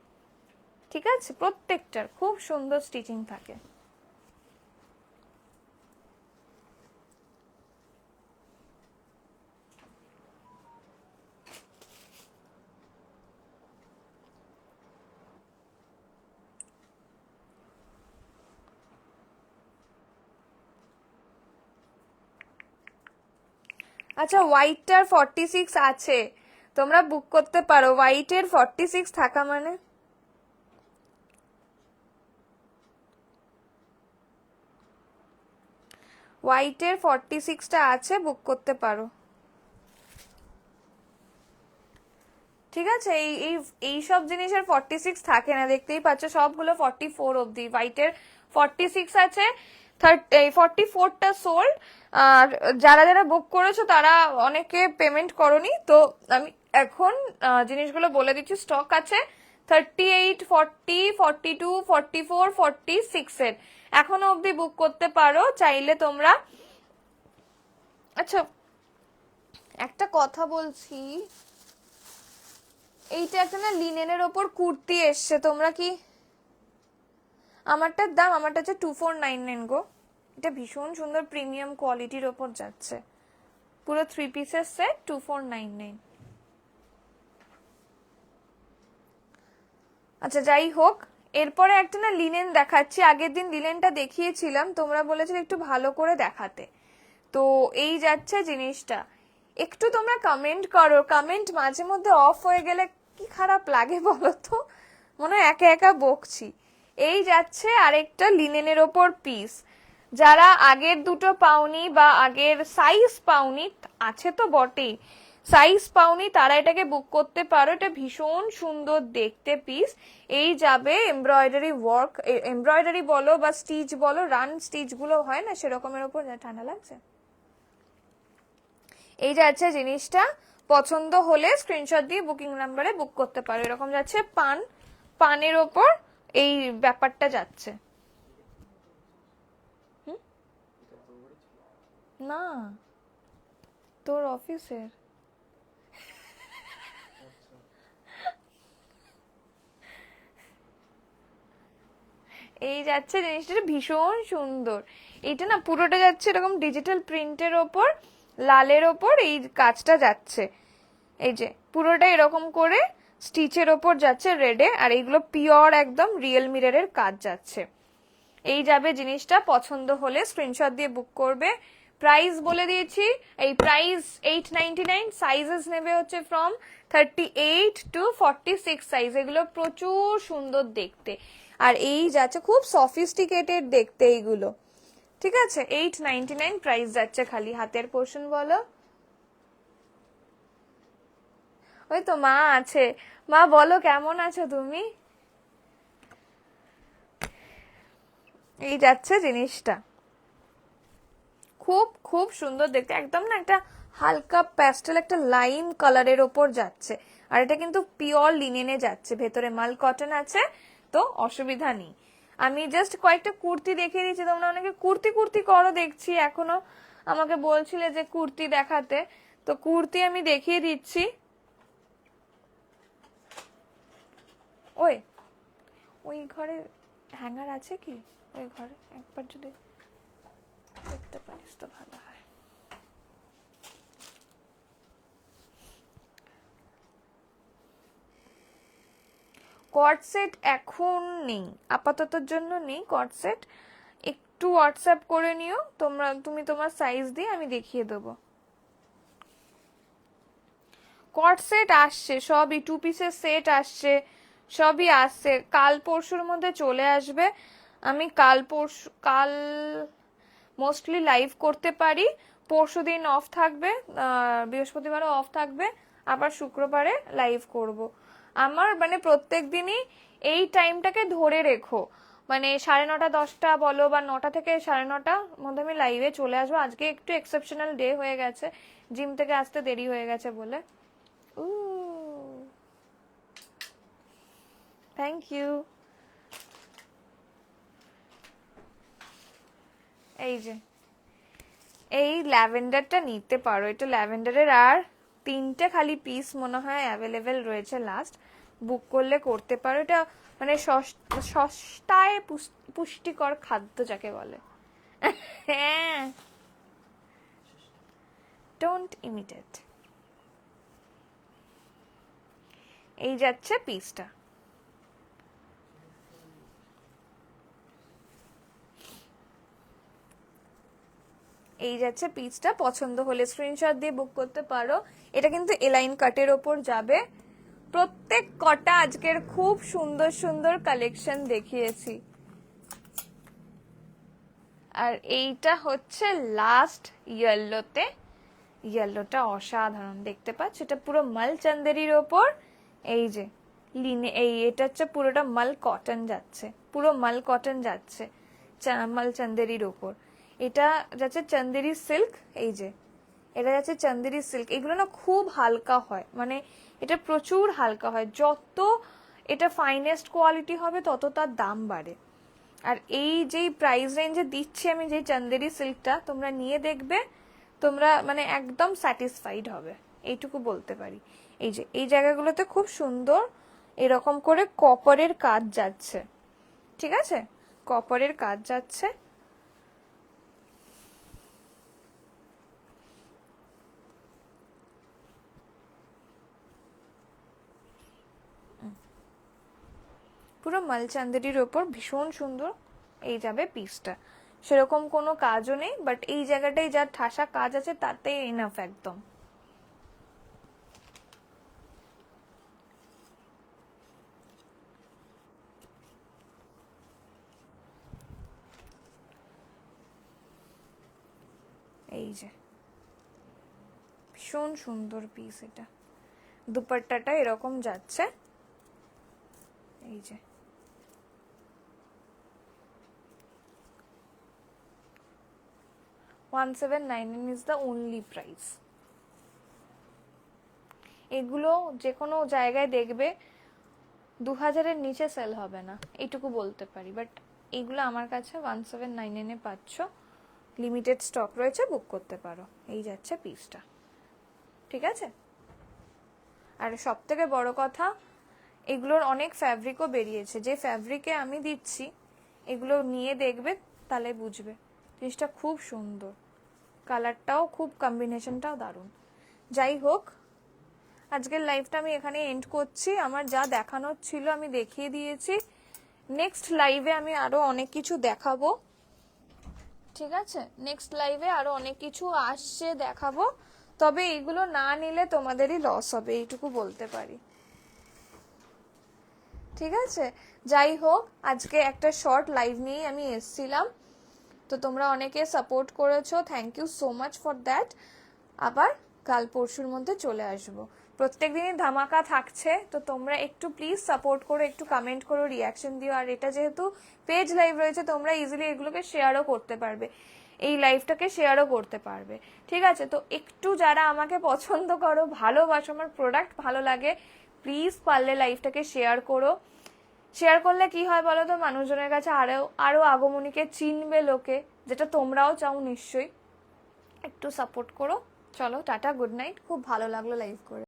ঠিক আছে? প্রত্যেকটার খুব সুন্দর স্টিচিং থাকে। আচ্ছা হোয়াইটটার 46 আছে, তোমরা বুক করতে পারো। হোয়াইটের 46 থাকা মানে হোয়াইটের 46টা আছে, বুক করতে পারো, ঠিক আছে? এই সব জিনিসের 46 থাকে না, দেখতেই পাচ্ছ সবগুলো 44 অবধি। হোয়াইটের 46 আছে, 44টা সোল্ড। আর যারা যারা বুক করেছো তারা অনেকে পেমেন্ট করনি, তো আমি এখন জিনিসগুলো বলে দিচ্ছি। স্টক আছে 38, 40, 42, 44, 46 এর, এখনো অবধি বুক করতে পারো চাইলে তোমরা। আচ্ছা একটা কথা বলছি, এইটা একটা না লিনেনের ওপর কুর্তি এসছে, তোমরা কি, আমারটার দাম, আমারটা হচ্ছে 2499 গো। এটা ভীষণ সুন্দর প্রিমিয়াম কোয়ালিটির ওপর যাচ্ছে, পুরো 3 পিসের সেট 2499। আচ্ছা যাই হোক, এরপরে একটা না লিনেন দেখাচ্ছি। আগের দিন লিনেনটা দেখিয়েছিলাম, তোমরা বলেছিলে একটু ভালো করে দেখাতে, তো এই যাচ্ছে জিনিসটা। একটু তোমরা কমেন্ট করো, কমেন্ট মাঝে মধ্যে অফ হয়ে গেলে কি খারাপ লাগে বলো তো, মনে হয় একা একা বকছি। এই যাচ্ছে আরেকটা লিনেনের ওপর পিস, যারা আগের দুটো পাওনি বা আগের সাইজ পাওনি, আছে তো বটেই, সাইজ পাওনি তারা এটাকে বুক করতে পারো। এটা ভীষণ সুন্দর দেখতে পিস। এই যাবে এমব্রয়ডারি ওয়ার্ক, এমব্রয়ডারি বলো বা স্টিচ বলো, রান স্টিচ গুলো হয় না সেরকমের ওপর। ঠান্ডা লাগছে। এই যাচ্ছে জিনিসটা, পছন্দ হলে স্ক্রিনশট দিয়ে বুকিং নাম্বারে বুক করতে পারো। এরকম যাচ্ছে পানের ওপর এই ব্যাপারটা যাচ্ছে। না তোর অফিসের, এই যাচ্ছে জিনিসটা ভীষণ সুন্দর। এইটা না পুরোটা যাচ্ছে এরকম ডিজিটাল প্রিন্টের ওপর, লালের ওপর এই কাজটা যাচ্ছে। এই যে পুরোটা এরকম করে স্টিচের ওপর যাচ্ছে রেডে, আর এইগুলো পিওর একদম রিয়েল মিররের কাজ যাচ্ছে। এই যাবে জিনিসটা, পছন্দ হলে স্ক্রিনশট দিয়ে বুক করবে। প্রাইস বলে দিয়েছি, এই প্রাইস 899। সাইজেস নেবে হচ্ছে ফ্রম 38 to 46 সাইজ। এগুলো প্রচুর সুন্দর দেখতে, আর এই যাচ্ছে খুব সফিস্টিকেটেড দেখতে এইগুলো, ঠিক আছে? 899 প্রাইস যাচ্ছে। খালি হাতের পোর্শন বলো। ওই তো মা আছে, মা বলো কেমন আছো তুমি? এই যাচ্ছে জিনিসটা, খুব খুব সুন্দর দেখতে, একদম না একটা হালকা প্যাস্টেল একটা লাইম কালারের ওপর যাচ্ছে, আর এটা কিন্তু পিওর লিনেনে যাচ্ছে, ভেতরে মাল কটন আছে, তো অসুবিধা নেই। আমি জাস্ট কয়েকটা কুর্তি দেখিয়ে দিচ্ছি, তোমরা অনেকে কুর্তি কুর্তি করো দেখছি, এখনো আমাকে বলছিলে যে কুর্তি দেখাতে, তো কুর্তি আমি দেখিয়ে দিচ্ছি। ওই ওই ঘরে হ্যাঙ্গার আছে কি? ওই ঘরে একবার যদি দেখতে পারিস তো ভালো হয়। কর্ড সেট এখন নেই, আপাততর জন্য নেই কর্ড সেট। একটু হোয়াটসঅ্যাপ করে নিও তুমি তোমার সাইজ দিয়ে আমি দেখিয়ে দেবো। কর্ড সেট আসছে সবই, 2 পিসের সেট আসছে, সবই আসছে, কাল পরশুর মধ্যে চলে আসবে। আমি কাল মোস্টলি লাইভ করতে পারি, পরশু দিন অফ থাকবে, বৃহস্পতিবারও অফ থাকবে, আবার শুক্রবারে লাইভ করব। আমার মানে প্রত্যেক দিনই এই টাইমটাকে ধরে রেখো, মানে 9:30 10টা বলো বা 9টা থেকে 9:30 মধ্যে আমি লাইভে চলে আসবো। আজকে একটু এক্সেপশনাল ডে হয়ে গেছে, জিম থেকে আসতে দেরি হয়ে গেছে বলে। Thank you. এই যে এই ল্যাভেন্ডারটা নিতে পারো, এটা ল্যাভেন্ডারের আর 3টে খালি পিস মনে হয় অ্যাভেলেবেল রয়েছে, লাস্ট বুক করলে করতে পারো। এটা মানে সস্তায় পুষ্টিকর খাদ্য যাকে বলে। হ্যাঁ, ডোন্ট ইমিটেট। এই যাচ্ছে পিসটা, এই যাচ্ছে পিসটা। পছন্দ হলে স্ক্রিনশট দিয়ে বুক করতে পারো। এটা কিন্তু এলাইন কাটের ওপর যাবে। প্রত্যেক কটা আজকের খুব সুন্দর সুন্দর কালেকশন দেখিয়েছি, আর এইটা হচ্ছে লাস্ট ইয়েলোতে। ইয়েলোটা অসাধারণ দেখতে পাচ্ছ, এটা পুরো মাল চান্দেরির ওপর। এই যে লিনে এটা হচ্ছে পুরোটা মাল কটন যাচ্ছে, পুরো মাল কটন যাচ্ছে মাল চান্দেরির ওপর। এটা যাচ্ছে চান্দেরি সিল্ক, এই যে এটা যাচ্ছে চান্দেরি সিল্ক। এগুলো না খুব হালকা হয়, মানে এটা প্রচুর হালকা হয়, যত এটা ফাইনেস্ট কোয়ালিটি হবে তত তার দাম বাড়ে। আর এই যেই প্রাইস রেঞ্জে দিচ্ছি আমি যে চান্দেরি সিল্কটা, তোমরা নিয়ে দেখবে, তোমরা মানে একদম স্যাটিসফাইড হবে, এইটুকু বলতে পারি। এই যে এই জায়গাগুলোতে খুব সুন্দর এরকম করে কপারের কাজ যাচ্ছে, ঠিক আছে, কপারের কাজ যাচ্ছে। পুরো মালচান্দেরির ওপর ভীষণ সুন্দর এই যাবে পিসটা, সেরকম কোনো কাজও নেই, বাট এই জায়গাটায় যা ঠাসা কাজ আছে তাতেই এনাফ একদম। এই যে ভীষণ সুন্দর পিস, এটা দুপাট্টাটা এরকম যাচ্ছে, এই যে 1799 is the only price। এগুলো যে কোনো জায়গায় দেখবে 2000-এর নিচে সেল হবে না, এইটুকু বলতে পারি, বাট এইগুলো আমার কাছে 1799 পাচ্ছ, লিমিটেড স্টক রয়েছে, বুক করতে পারো। এই যাচ্ছে পিসটা, ঠিক আছে। আর সব থেকে বড় কথা, এগুলোর অনেক ফ্যাব্রিকও বেরিয়েছে, যে ফ্যাব্রিকে আমি দিচ্ছি এগুলো নিয়ে দেখবে, তাহলে বুঝবে জিনিসটা খুব সুন্দর, কালারটাও খুব, কম্বিনেশনটাও দারুণ। যাই হোক, আজকের লাইভটা আমি এখানে এন্ড করছি, আমার যা দেখানোর ছিল আমি দেখিয়ে দিয়েছি। নেক্সট লাইভে আমি আরো অনেক কিছু দেখাবো, ঠিক আছে, নেক্সট লাইভে আরো অনেক কিছু আসছে দেখাবো, তবে এইগুলো না নিলে তোমাদেরই লস হবে, এইটুকু বলতে পারি, ঠিক আছে। যাই হোক, আজকে একটা শর্ট লাইভ নিয়ে আমি এসেছিলাম, তো তোমরা অনেকে সাপোর্ট করেছো, thank you so much for that. আবার কাল পরশুর মধ্যে চলে আসবো, প্রত্যেকদিনই ধামাকা থাকছে, তো তোমরা একটু প্লিজ সাপোর্ট করো, একটু কমেন্ট করো, রিয়াকশন দিও। আর এটা যেহেতু পেজ লাইভ রয়েছে, তোমরা ইজিলি এগুলোকে শেয়ারও করতে পারবে। এই লাইফটাকে শেয়ারও করতে পারবে। ঠিক আছে, তো একটু যারা আমাকে পছন্দ করো, ভালোবাসো, আমার প্রোডাক্ট ভালো লাগে, প্লিজ পারলে লাইফটাকে শেয়ার করো। শেয়ার করলে কি হয় বলো তো, মানুষজনের কাছে আরো আরো আগমনীকে চিনবে লোকে, যেটা তোমরাও চাও নিশ্চয়ই। একটু সাপোর্ট করো। চলো টাটা, গুড নাইট। খুব ভালো লাগলো লাইভ করে।